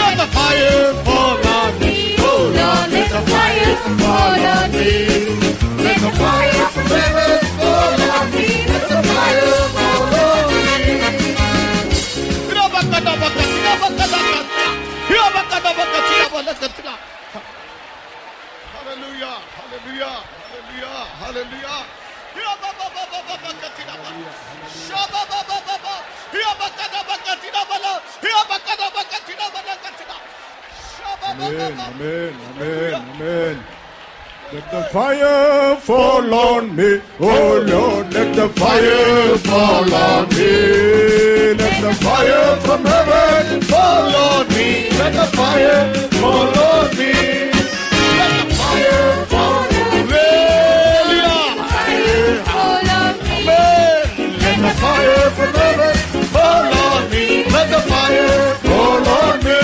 Let the fire fall on me. Oh Lord, let the fire fall on me. Let the fire from heaven fall on me. Let the fire fall on me. Hallelujah, hallelujah, hallelujah, hallelujah. Amen, amen, amen, amen. Let the fire fall on me. Oh Lord, let the fire fall on me. Let the fire from heaven fall on me. Let the fire fall on me. Let the fire fall on me. Amen. Let the fire from heaven fall on me. Let the fire fall on me.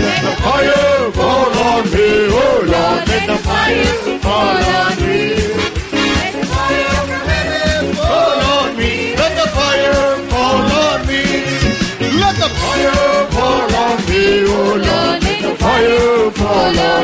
Let the fire fall on me. Oh Lord, let the fire fall on me. Let the fire from heaven Fall on me. Let the fire fall on me. Let the fire fall on me. Oh Lord, let the fire fall on me.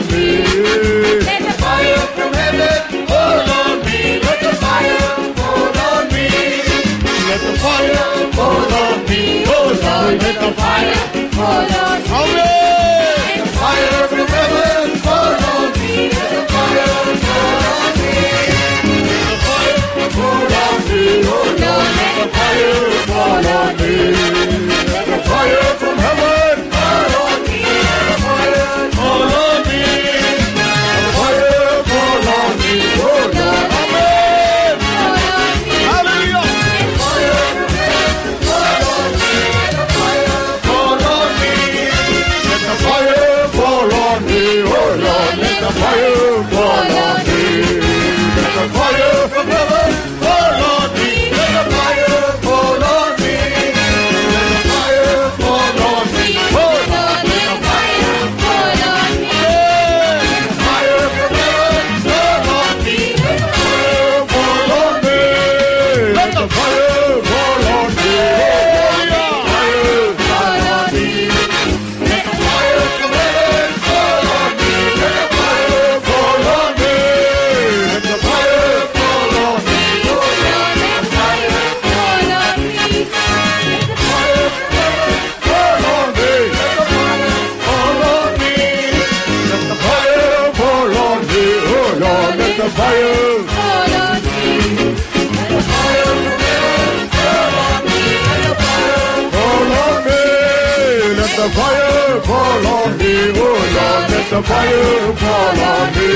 the fire fall on me. Oh Lord, let the fire fall on me.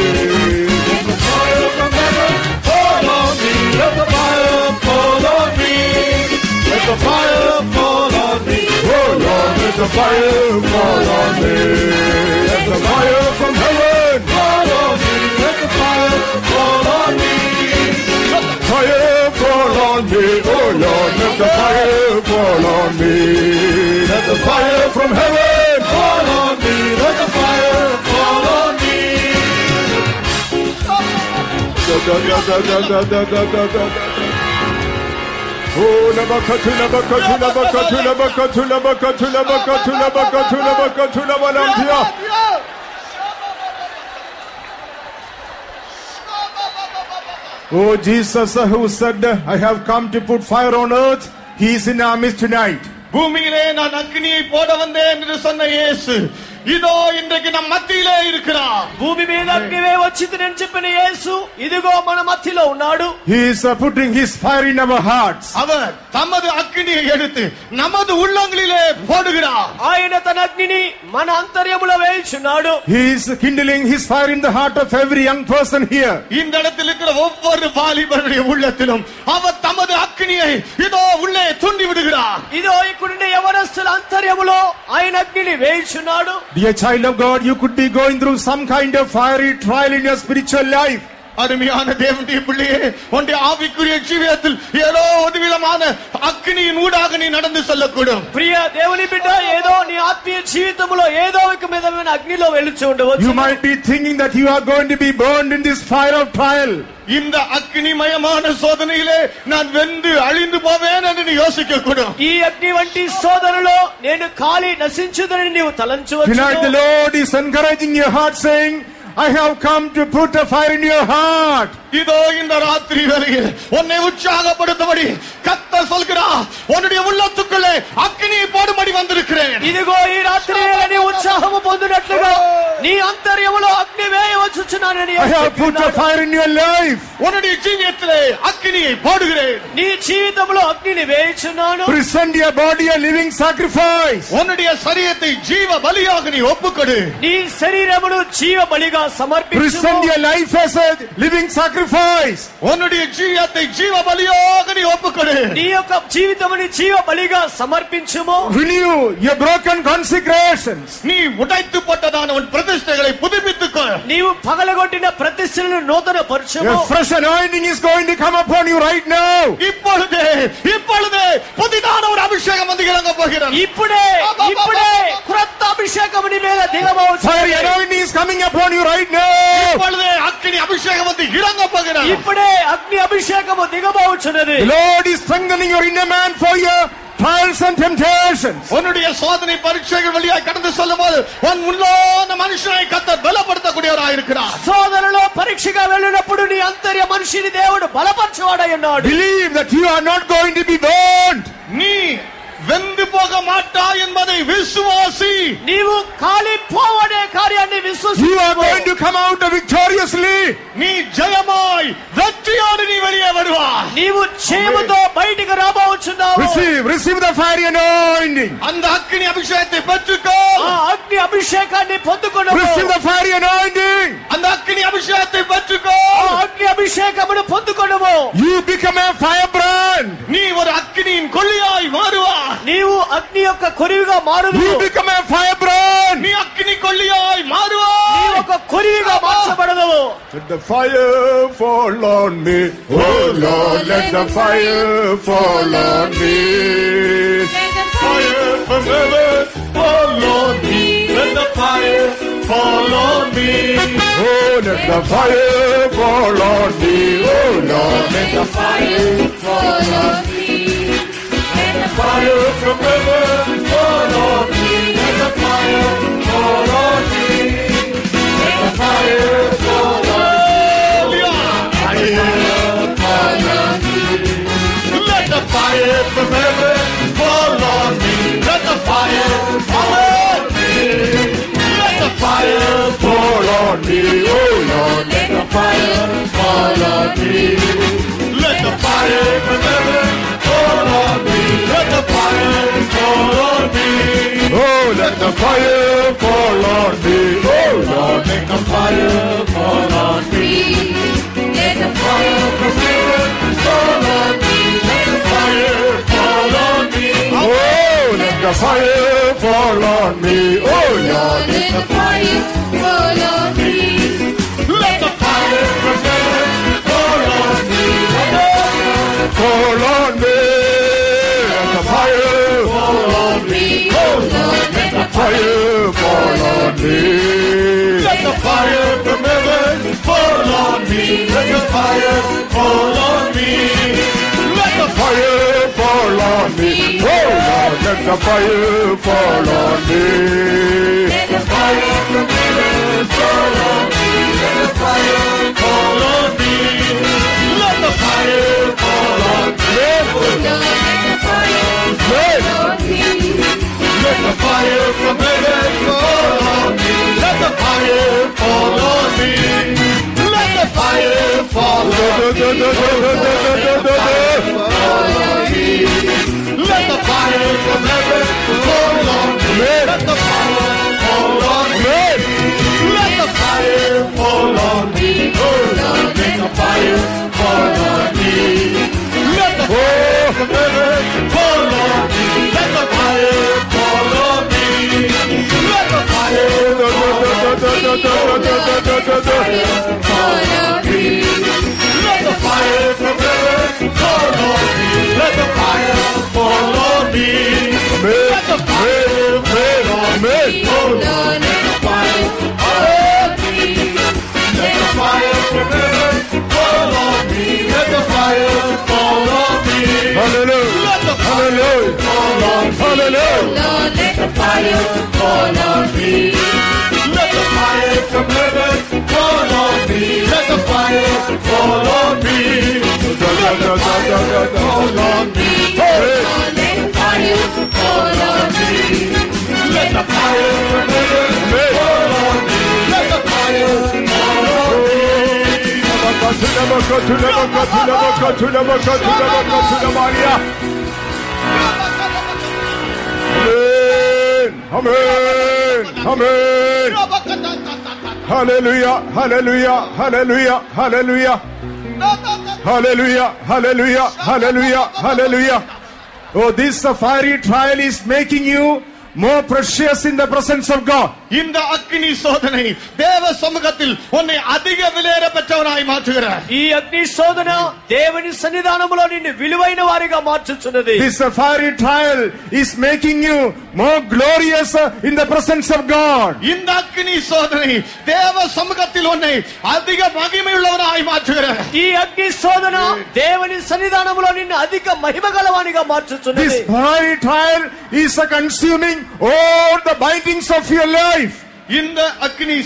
Let the fire from heaven fall on me. Let the fire fall on me. Let the fire fall on me. Oh Lord, let the fire fall on me. Let the fire from heaven fall on me. Let the fire fall on me. Let the fire fall on me. Oh Lord, let the fire fall on me. Let the fire from heaven fall on me. Let the fire fall on me. Oh, labakatu, labakatu, labakatu, labakatu, labakatu, labakatu, labakatu, labakatu, labalamtia. Oh, Jesus who said, I have come to put fire on earth, he is in our midst tonight. பூமியிலே நான் அக்னியை போட வந்தேன் என்று சொன்ன இயேசு இதோ இன்றைக்கு நம் மத்தியிலே இருக்கிறார். భూమి మీద అగ్నివే వచ్చిందని చెప్పిన యేసు ఇదిగో మన మధ్యలో ఉన్నాడు. He is putting his fire in our hearts. அவர் தமது அக்னியை எடுத்து நமது உள்ளங்களிலே போடுகிறார். ఆయన తన అగ్నిని మన అంతర్యములో వేల్చున్నాడు. He is kindling his fire in the heart of every young person here. இந்த இடத்தில் இருக்கிற ஒவ்வொரு வாலிபருடைய உள்ளத்திலும் அவர் தமது அக்னியை இதோ உள்ளே தூண்டி விடுகிறார். ఇదో ఇక్కడుండే యవనస్తుల అంతర్యములో ఆయన అగ్నిని వేల్చున్నాడు. Dear child of God, you could be going through some kind of fiery trial in your spiritual life. அருமையான தேவனுடைய பிள்ளையே, உன்னுடைய ஆவிக்குரிய ஜீவியத்தில் ஏதோ ஒரு விதமான அக்னியின் ஊடாக நீ நடந்து செல்லக்கூடும். ప్రియ దేవుని బిడ్డ, ఏదో నీ ఆత్మీయ జీవితంలో ఏదో ఒక విధమైన అగ్నిలో వెలుచు ఉండవచ్చు. You might be thinking that you are going to be burned in this fire of trial. இந்த அக்னிமயமான சோதனையிலே நான் வெந்து அழிந்து போவேன் என்று நீ யோசிக்க கூடும். ఈ అగ్ని వంటి శోధనలో నేను కాలి నశించుదని నీవు తలంచవచ్చు. Tonight the Lord is encouraging your heart, saying, I have come to put a fire in your heart. இதோ இந்த ராத்திரி வேளையில் உன்னை உற்சாகப்படுத்தபடி கர்த்தர் சொல்கிறார், உன்னுடைய உள்ளத்துக்குள்ளே அக்னியை போடும்படி வந்திருக்கிறேன். ఇదిగో ఈ రాత్రి నీ ఉత్సాహము పొందినట్లుగా నీ అంతర్యములో అగ్ని వేయవచ్చుచున్నానని I have put a fire in your life. உன்னுடைய ஜீவியத்திலே அக்னியை போடுகிறேன். నీ జీవితంలో అగ్నిని వేయుచున్నాను. Present your body a living sacrifice. உன்னுடைய சரீரத்தை ஜீவ பலியாக நீ ஒப்புக்கொடு. నీ శరీరమును జీవ బలిగా సమర్పించు. Present your life as a living sacrifice. உன்னுடைய ஜீவியத்தை ஜீவ பலியாக நீ ஒப்புக்கொடு. నీ యొక్క జీవితముని జీవ బలిగా సమర్పించుము. Renew your broken consecrations. நீ உடைத்து போட்டதான உன் பிரதிஷ்டைகளை புதுப்பித்துக்கொள். నీవు పగలగొట్టిన ప్రతిష్టలను నూతన పరచుము. A fresh anointing is going to come upon you right now. இப்பொழுதே புதிதான ஒரு அபிஷேகம் வந்து இறங்க போகிறது. ఇప్పుడే క్రొత్త అభిషేకము నీ మీద దిగబోచున్నది. Fire anointing is coming upon you right now. இப்பொழுதே அக்னி அபிஷேகம் வந்து இறங்க போகிறது. ఇప్పుడే అగ్ని అభిషేకము దిగబోచున్నది. The Lord is strengthening your inner man for your trials and temptations. உன்னுடைய சோதனை பரீட்சைகள் வழியாக கடந்து செல்லும்போது உன் உள்ளான மனுஷனை கர்த்தர் பலப்படுத்தக்கூடியவராய் இருக்கிறார். శోధనలో పరీక్షగా వెళ్ళినప్పుడు నీ అంతర్య మనిషిని దేవుడు బలపరచువాడై ఉన్నాడు. Believe that you are not going to be burned. நீ வெந்து போக மாட்டாய் என்பதை விசுவாசி. నీవు కాలిపోవనే కార్యాన్ని విశ్వసించు. You are going to come out victoriously. நீ ஜெயமாய் வெற்றியோடு நீ வெளியே வருவாய். నీవు జయముతో బయటికి రాబోచున్నావు. Receive the fire anointing. அந்த அக்னி அபிஷேகத்தை பெற்றுக்கோ. ఆ అగ్ని అభిషేకాన్ని పొందుకొనుము. Receive the fire anointing. அந்த அக்னி அபிஷேகத்தை பெற்றுக்கோ. ఆ అగ్ని అభిషేకమును పొందుకొనుము. You become a firebrand. நீ ஒரு அக்னியின் கொள்ளியாய் மாறுவாய். నీవు అగ్ని యొక్క కొరివిగా మారుదు. You become a firebrand. நீ அக்னி கொள்ளியாய் மாறுவாய். నీవు ఒక కొరివిగా మార్చబడదు. Let the fire fall on me. Oh Lord, let the fire fall on me. Fire from heaven fall on me. Let the fire fall on me. Oh, let the fire fall on me. Oh Lord, let the fire fall on me. Fire from heaven fall on me. Let the fire fall on me. Let the fire fall on me. Fire fall on me. Let the fire from heaven fall on me. Let the fire fall on me. Let the fire fall on me. Oh Lord, let the fire fall on me. Let the fire from heaven fall on me. Let the fire fall on me. Oh, let fire fall on me. Let the Fire from heaven fall on me. Let the fire fall on me. Oh, let the fire fall on me. Oh, Lord, let the fire fall on me. let the fire from heaven fall on me. Fall on me. Let the fire fall on me. Oh, Lord, let the fire fall on me. Let the fire from heaven fall on me. Let the fire fall on me. Let the fire fall on me. Oh Lord, let the fire fall on me. Let the fire from heaven fall on me. Let the fire fall on me. Let the fire fall on me. Let the fire from heaven fall on me. Let the fire fall on me. Let the fire fall on me. Let the fire from heaven fall on me. Let the fire fall on me. Let the fire fall on me. Oh Lord, let the fire fall on me. Let the fire from heaven fall on me. Let the fire fall on me. Let the fire fall on me. Let the fire from heaven fall on me. Let the fire fall on me. Let the fire fall on me. Oh Lord, let the fire fall on me. Let the fire from heaven fall on me. Let the fire fall on me. Hallelujah. Let the fire fall on me. Hallelujah. Lord, let the fire fall on me. Let the fire from heaven fall on me. Let the fire fall on me. Let the fire fall on me. Lord, let the fire fall on me. Let the fire from heaven fall on me. Let the fire fall on me. Amen. Amen. Hallelujah. Hallelujah. Hallelujah. Hallelujah. Hallelujah. Hallelujah. Hallelujah. Hallelujah. Oh, this fiery trial is making you more precious in the presence of God. இந்த அக்கினி சோதனை தேவ சமூகத்தில் உன்னை அதிக விலையேற பெற்றவனாய் மாற்றுகிறார். ఈ అగ్ని శోధన దేవుని సన్నిధానములో నిన్ను విలువైన వారిగా మార్చుచున్నది. This fiery trial is making you more glorious in the presence of God. இந்த அக்கினி சோதனை தேவ சமூகத்தில் உன்னை அதிக மகிமையுள்ளவனாய் மாற்றுகிறார். ఈ అగ్ని శోధన దేవుని సన్నిధానములో నిన్ను అధిక మహిమగలవానిగా మార్చుచున్నది. This fiery trial is consuming all the bindings of your life. இந்த அக்கினி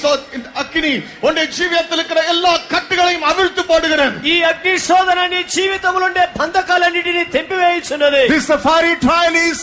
உன்னுடைய ஜீவியத்தில் இருக்கிற எல்லா கட்டுகளையும் அவிழ்த்து போடுகிறது. ఈ అగ్ని శోధన నీ జీవితంలో ఉండే బంధకాలన్నిటిని తెంపివేయుచున్నది. This fiery trial is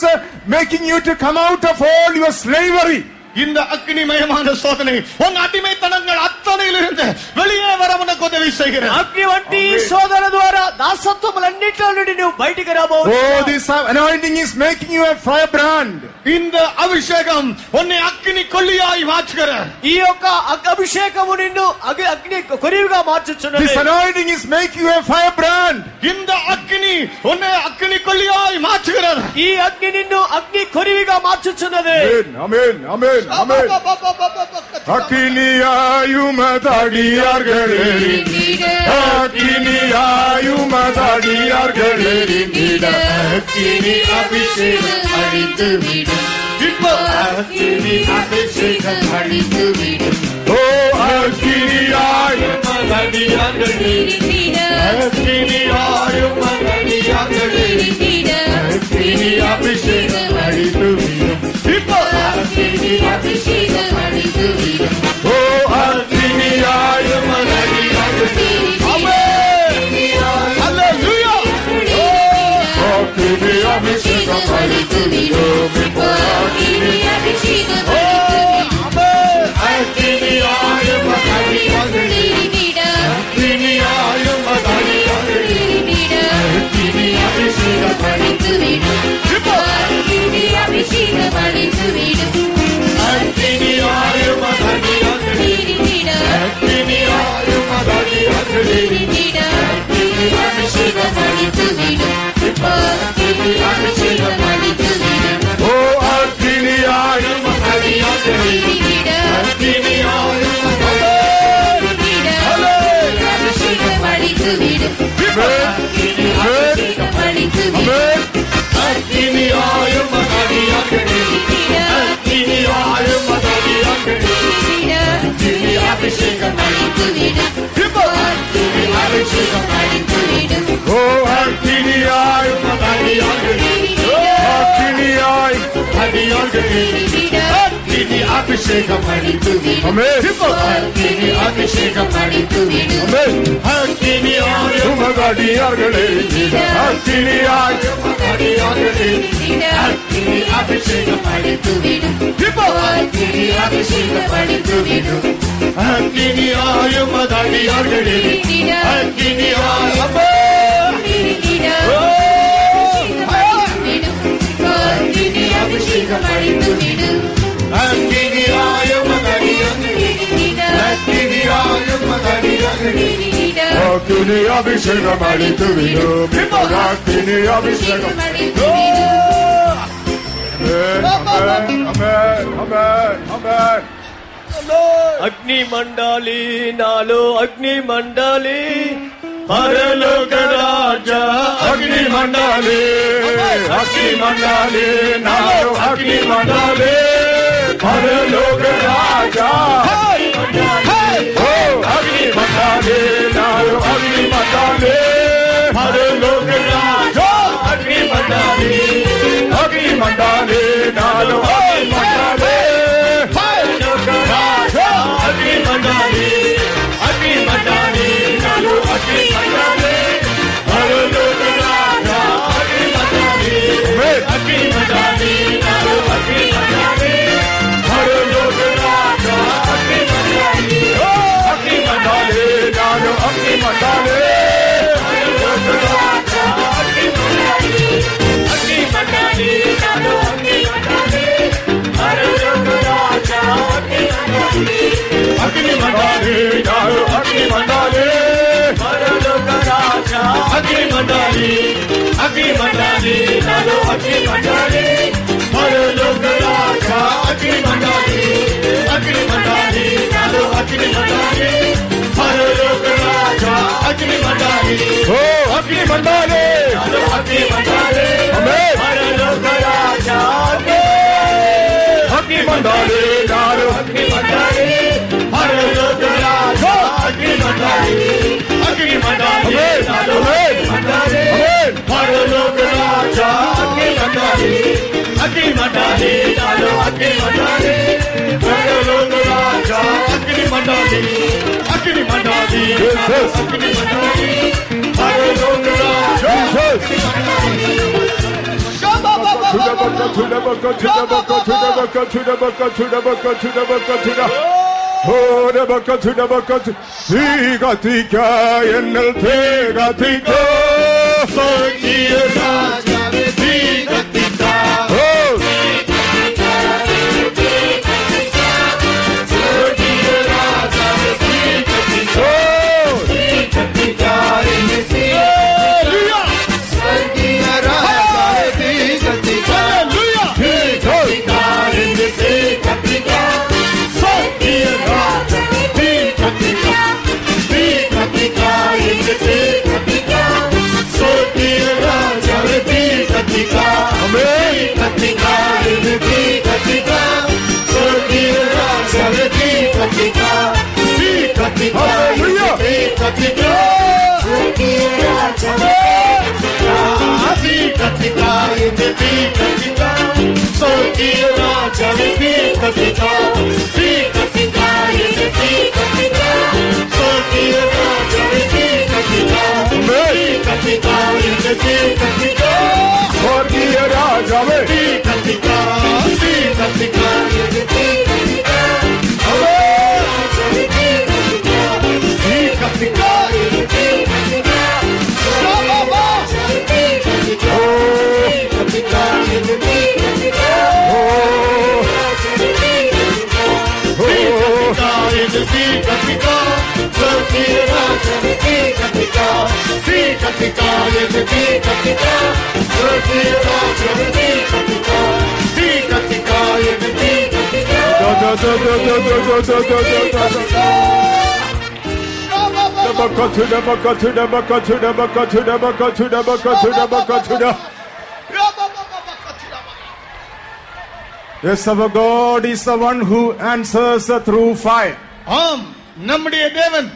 making you to come out of all your slavery. இந்த அக்னிமயமான சோதனை உன் அடிமைத்தனங்கள் அத்தனையிலிருந்து வெளியே வர உனக்கு உதவி செய்கிறது. అగ్ని వంటి శోధన ద్వారా దాసత్వములన్నిటిలో నుండి నువ్వు బయటికి రాబోతున్నావు. Oh, this anointing is making you a firebrand. இந்த அபிஷேகம் உன்னை அக்னி கொல்லியாய் மாற்றுகிறது. ఈ యొక్క అభిషేకము నిన్ను అగ్ని కొరివిగా మార్చుచున్నది. This anointing is making you a firebrand. இந்த அக்னி உன்னை அக்னி கொல்லியாய் மாற்றுகிறது. ఈ అగ్ని నిన్ను అగ్ని కొరివిగా మార్చుచున్నది. Amen. Amen. Amen. அக்கினியாயுமதடியார்களே அக்கினியாயுமதடியார்களே அக்கினி அபிஷேகம் அழித்து விடும். இப்போ அக்கினி அபிஷேகம் அழித்து விடும். ஓ அக்கினியாயுமதடியார்களே அக்கினியாயுமதடியார்களே அக்கினி அபிஷேகம் அழித்து விடும். இப்போ அக்கினி அபிஷேகம் அழித்து விடும். ஓ அக்கினியாயுமதடியார்களே அக்கினி அபிஷேகம் அழித்து விடும். இப்போ அக்கினி அபிஷேகம் அழித்து விடும். அக்கினியாயுமதடியார்களே அக்கினியாயுமதடியார்களே அக்கினி அபிஷேகம் அழித்து விடும். அக்கினி அபிஷேகம் அழித்து விடும். அக்கினியாயுமதடியார்களே அபிஷேகம் அடித்துவிடும் ஓ அக்கினியாய் அக்கினியாய் அக்கினி அபிஷேகம் அடித்துவிடும் ஆமென் அக்கினி அபிஷேகம் அடித்துவிடும் ஆமென் அக்கினியாய் உமகடியார்களே அக்கினியாய் அடியார்களே அக்கினி அபிஷேகம் அடித்துவிடும் அக்கினி அபிஷேகம் அடித்துவிடும் அக்கினியாயும் அடியார்களே அக்கினியாய் அக்கினி அபிஷேகம் அடித்துவிடும் அக்கினியாயும் அடியார்களே அக்கினியாயும் அடியார்களே அக்கினி அபிஷேகம் அடித்துவிடும் அக்கினி அபிஷேகம் ஆமென் ஆமென் ஆமென் ஆமென் అగ్ని మండాలి నాలో అగ్ని మండాలి పరలోక రాజా అగ్ని మండాలి నాలో అగ్ని మండాలి పరలోక రాజా ఓ అగ్ని మండాలి నాలో అగ్ని మండాలి పరలోక రాజా అగ్ని మండాలి నాలో అగ్ని మండాలి పరలోక రాజా అగ్ని మండాలి నాలో అగ్ని మండాలి పరలోక రాజా అగ్ని మండాలి నాలో అగ్ని మండాలి పరలోక రాజా అగ్ని మండాలి అగ్ని మండాలి నాలో అగ్ని మండాలి పరలోక రాజా అగ్ని మండాలి అగ్ని మండాలి నాలో అగ్ని మండాలి పరలోక రాజా అగ్ని మండాలి అగ్ని మండాలి నాలో అగ్ని మండాలి పరలోక రాజా అగ్ని మండాలి అగ్ని మండాలి నాలో అగ్ని మండాలి పరలోక రాజా అగ్ని మండాలి అగ్ని మండాలి నాలో అగ్ని మండాలి పరలోక రాజా అగ్ని మండాలి ఓ అగ్ని మండాలి నాలో అగ్ని మండాలి ఆమేన్ పరలోక రాజా అగ్ని మండాలి నాలో అగ్ని మండాలి పరలోక రాజా అగ్ని మండాలి అగ్ని మండాలి నాలో అగ్ని మండాలి పరలోక రాజా అగ్ని మండాలి అగ్ని మండాలి నాలో అగ్ని మండాలి పరలోక రాజా అగ్ని మండాలి అగ్ని మండాలి అగ్ని మండాలి పరలోక రాజా అగ్ని మండాలి என்னல் தேகத்திக்க சங்கிய ராஜாவே தீகத்திக்க சங்கிய ராஜாவே தீகத்திக்க தீகத்திக்க சங்கிய ராஜாவே தீகத்திக்க தீகத்திக்க தீகத்திக்க சங்கிய ராஜாவே தீகத்திக்க தீகத்திக்க தீகத்திக்க சங்கிய ராஜாவே தீகத்திக்க தீகத்திக்க தீகத்திக்க சங்கிய ராஜாவே தீகத்திக்க தீகத்திக்க தீகத்திக்க சங்கிய ராஜாவே தீகத்திக்க தீகத்திக்க சங்கிய ராஜாவே தீகத்திக்க தீகத்திக்க தீகத்திக்க சங்கிய ராஜாவே தீகத்திக்க தீகத்திக்க தீகத்திக்க ஸ்வர்கீய ராஜாவே தீகத்திக்க தீகத்திக்க தீகத்திக்க தீகத்திக்க Yes, our God is the one who answers through fire. ஆம், நம்முடைய தேவன்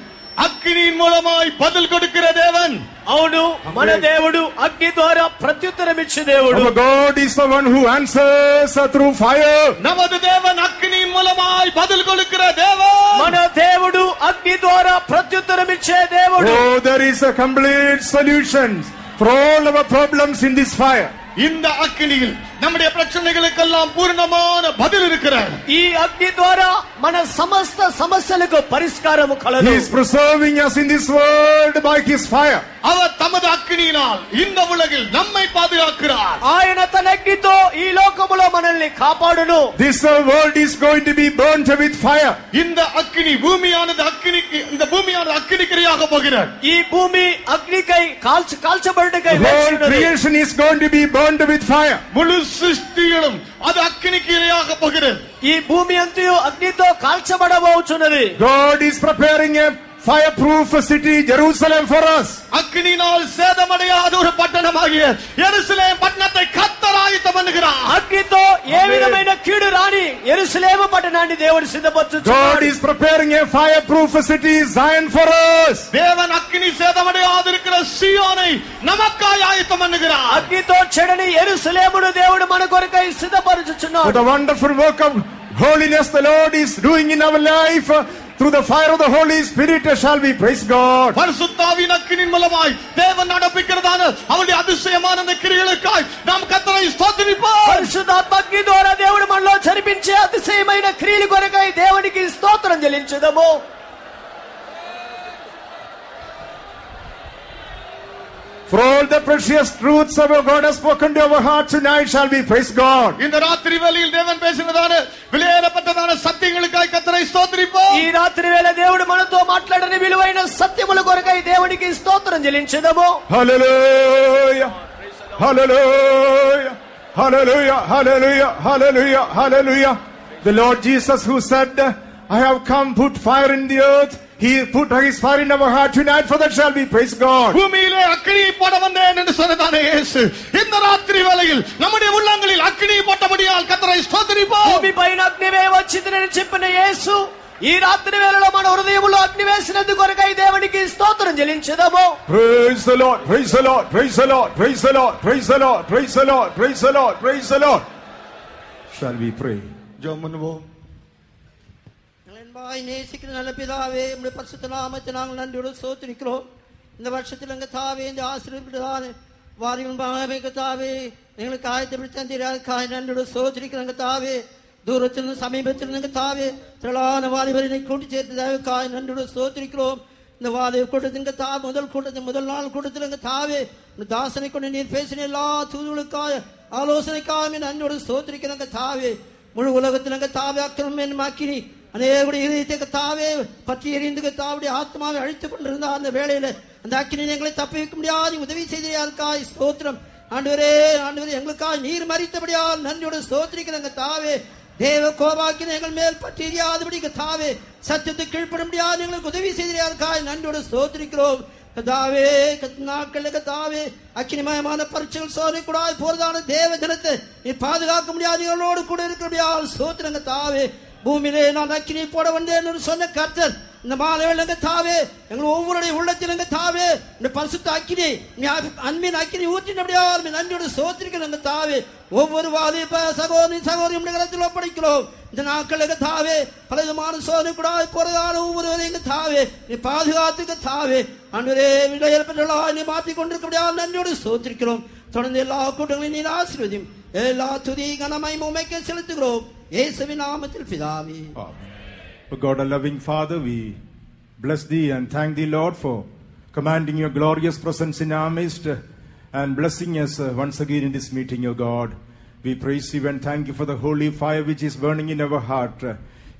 అగ్నిயின் మూలమాய் பதில் கொடுக்கிற தேவன். అవును, మన దేవుడు అగ్ని ద్వారా ప్రత్యుత్తరం ఇచ్చే దేవుడు. Our God is the one who answers through fire. நமது தேவன் அக்னியின் மூலமாய் பதில் கொடுக்கிற தேவன். మన దేవుడు అగ్ని ద్వారా ప్రత్యుత్తరం ఇచ్చే దేవుడు. Oh, there is a complete solution for all our problems in this fire. இந்த அக்னியில் நம்முடைய பிரச்சனைகளுக்கெல்லாம் பூர்ணமான பதில் இருக்கிறது. ఈ అగ్ని ద్వారా మన సమస్త సమస్యలకు పరిష్కారము కలదు. He is preserving us in this world by his fire. அவர் தமது அக்னியினால் இந்த உலகில் நம்மை பாதுகாக்கிறார். ఆయన తన అగ్నితో ఈ లోకములో మనల్ని కాపాడును. This world is going to be burnt with fire. இந்த அக்னி பூமியானது அக்னிக்கு இந்த பூமியானது அக்னிக்கிரையாக போகிறது. ఈ భూమి అగ్నికై కాల్చబడుటకై The whole వేచినది. creation is going to be burnt with fire. முழு சிருஷ்டிகளும் அது அக்னிக்கிரையாக போகிறது. ఈ భూమి అంతయు అగ్నితో కాల్చబడబోచున్నది. God is preparing a fireproof city, Jerusalem, for us. அக்னியினால் சேதமடையாத ஒரு பட்டணமாகிய எருசலேம் பட்டணத்தை கர்த்தர் ஆயத்தம் பண்ணுகிறார். అగ్నితో ఏ విధమైన కీడు రాని యెరూషలేము పట్టణాన్ని దేవుడు God సిద్ధపరచుచున్నాడు. is preparing a fireproof city, Zion, for us. தேவன் அக்னி சேதமடையாத இருக்கிற சீயோனை நமக்காய் ஆயத்தம் பண்ணுகிறார். అగ్నితో చెడని యెరూషలేమును దేవుడు మన కొరకై What సిద్ధపరచుచున్నాడు. a wonderful work of holiness the Lord is doing in our life. Through the fire of the Holy Spirit shall we praise God. பரிசுத்தாவின் அக்கினியின் மூலமாய் தேவன் நடப்பிக்கிறதான அவருடைய அதிசயமான அந்த கிரியைகளுக்காய் நாம் கர்த்தரை ஸ்தோத்திரிப்போம். పరిశుద్ధాత్మ అగ్ని ద్వారా దేవుడు మనలో జరిపించే అతిశయమైన క్రియల కొరకై దేవునికి స్తోత్రం చెల్లించుదాము. For all the precious truths of our God has spoken to our heart tonight shall we praise God. இந்த ராத்திரி வேளையில் தேவன் பேசினதான விலையேறப்பட்டதான சத்தியங்களுக்காய் கர்த்தரை ஸ்தோத்திரிப்போம். ఈ రాత్రి వేళ దేవుడు మనతో మాట్లాడిన విలువైన సత్యముల కొరకై దేవునికి స్తోత్రం చెల్లించుదాము. Hallelujah. Hallelujah. Hallelujah. Hallelujah. Hallelujah. Hallelujah. The Lord Jesus who said, I have come put fire in the earth. He put his fire in our heart tonight, for that shall we praise God. பூமியிலே அக்கினியை போட வந்தேன் என்று சொன்னதான இயேசு இந்த ராத்திரி வேளையில் நம்முடைய உள்ளங்களில் அக்கினியை போட்டபடியால் கர்த்தரை ஸ்தோத்திரிப்போம். భూమి పైన అగ్నివే వచ్చిందని చెప్పిన యేసు ఈ రాత్రి వేళలో మన హృదయములో అగ్ని వేసినందుకు కొరకై దేవునికి స్తోత్రం చెల్లించుదాము. Praise the Lord. Praise the Lord. Praise the Lord. Praise the Lord. Praise the Lord. Praise the Lord. Praise the Lord. Praise the Lord. Shall we pray? ஜெபம் பண்ணுவோம். அன்பாய் நேசிக்கிற நல்ல பிதாவே, உம்முடைய பரிசுத்த நாமத்தை நாங்கள் நன்றியோடு ஸ்தோத்திரிக்கிறோம். இந்த வருஷத்தில் எங்க தாவே இந்த ஆசீர்வாதமான வாரியம் தாவே எங்களுக்கு ஆயத்தப்படுத்தி தந்தீராக நன்றியோடு ஸ்தோத்திரிக்கிறோங்க தாவே. தூரத்திலிருந்து சமீபத்திலிருந்து தாவே திரளான வாலிபரை கூட்டி சேர்த்து தாவே நன்றியோடு ஸ்தோத்திரிக்கிறோம். இந்த வாலிப கூட்டத்தின் முதல் நாள் கூட்டத்தில் தாவே தாசனை கொண்டு நீர் பேசின எல்லா தூதுகளுக்காக ஆலோசனைக்காக நன்றியோடு ஸ்தோத்திரிக்கிறோங்க தாவே. முழு உலகத்தில் தாவே அக்கிரமாக்கினி அநேகருடைய இதயத்தை தாவே பற்றி எறிந்து தாவுடைய ஆத்மாவை அழித்துக் கொண்டிருந்த அந்த வேளையில அந்த அக்கினி எங்களை தப்பி வைக்க முடியாது உதவி செய்தியாருக்காய் ஸ்தோத்திரம். ஆண்டவரே எங்களுக்காக நீர் மறித்தபடியால் நன்றியோடு ஸ்தோத்திரிக்கிறாங்க தாவே. தேவ கோபாக்கின எங்கள் மேல் பற்றி எறியாதபடி தாவே சத்தியத்தை கீழ்ப்பட முடியாது எங்களுக்கு உதவி செய்தியாருக்காய் நன்றியோடு ஸ்தோத்திரிக்கிறோம். கதாவே நாட்களுக்கு தாவே அக்கினிமயமான பரீட்சைகள் சோதனை கூட போறதான தேவ ஜனத்தை நீ பாதுகாக்க முடியாது எங்களோடு கூட இருக்கிறபடியால் ஸ்தோத்திரங்க தாவே. பூமியிலே நான் அக்கினி போட வந்தேன் என்று சொன்ன கர்த்தர் இந்த மாலையிலங்க தாவே எங்கள் ஒவ்வொருடைய உள்ளத்திலங்க தாவே இந்த பரிசுத்த அக்கினி அன்பின் அக்கினி ஊற்றினபடியால் நன்றியோடு ஸ்தோத்திரிக்கிறங்க தாவே. ஒவ்வொரு வாலிப சகோதரி இடத்தில் ஒப்படைக்கிறோம். இந்த நாட்களுக்கு தாவே பலவிதமான சோதனை கூட போறதான ஒவ்வொருவரையும் தாவே நீ பாதுகாத்துக்க தாவே. அன்றே விடையெல்லாம் நீ மாற்றிக் கொண்டிருக்கிறபடியால் நன்றியோடு ஸ்தோத்திரிக்கிறோம். தொடர்ந்து எல்லா கூட்டங்களையும் நீ ஆசீர்வதியும். எல்லா துதி கனமை உமைக்கு செலுத்துகிறோம் இயேசுவின் நாமத்தில் பிதாவே. O God, a loving Father, we bless thee and thank thee, Lord, for commanding your glorious presence in our midst and blessing us once again in this meeting, O God. We praise you and thank you for the holy fire which is burning in our heart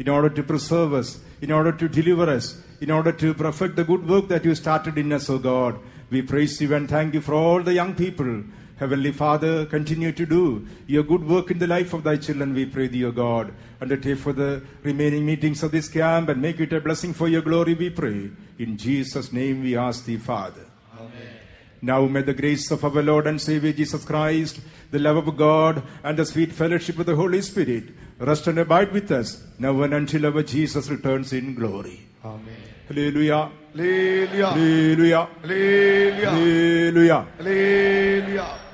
in order to preserve us, in order to deliver us, in order to perfect the good work that you started in us, O God. We praise you and thank you for all the young people. Heavenly Father, continue to do your good work in the life of thy children, we pray thee, O God. Undertake for the remaining meetings of this camp and make it a blessing for your glory, we pray. In Jesus' name we ask thee, Father. Amen. Now may the grace of our Lord and Savior Jesus Christ, the love of God, and the sweet fellowship of the Holy Spirit rest and abide with us now and until our Jesus returns in glory. Amen. Hallelujah. Hallelujah. Hallelujah. Hallelujah. Hallelujah. Hallelujah.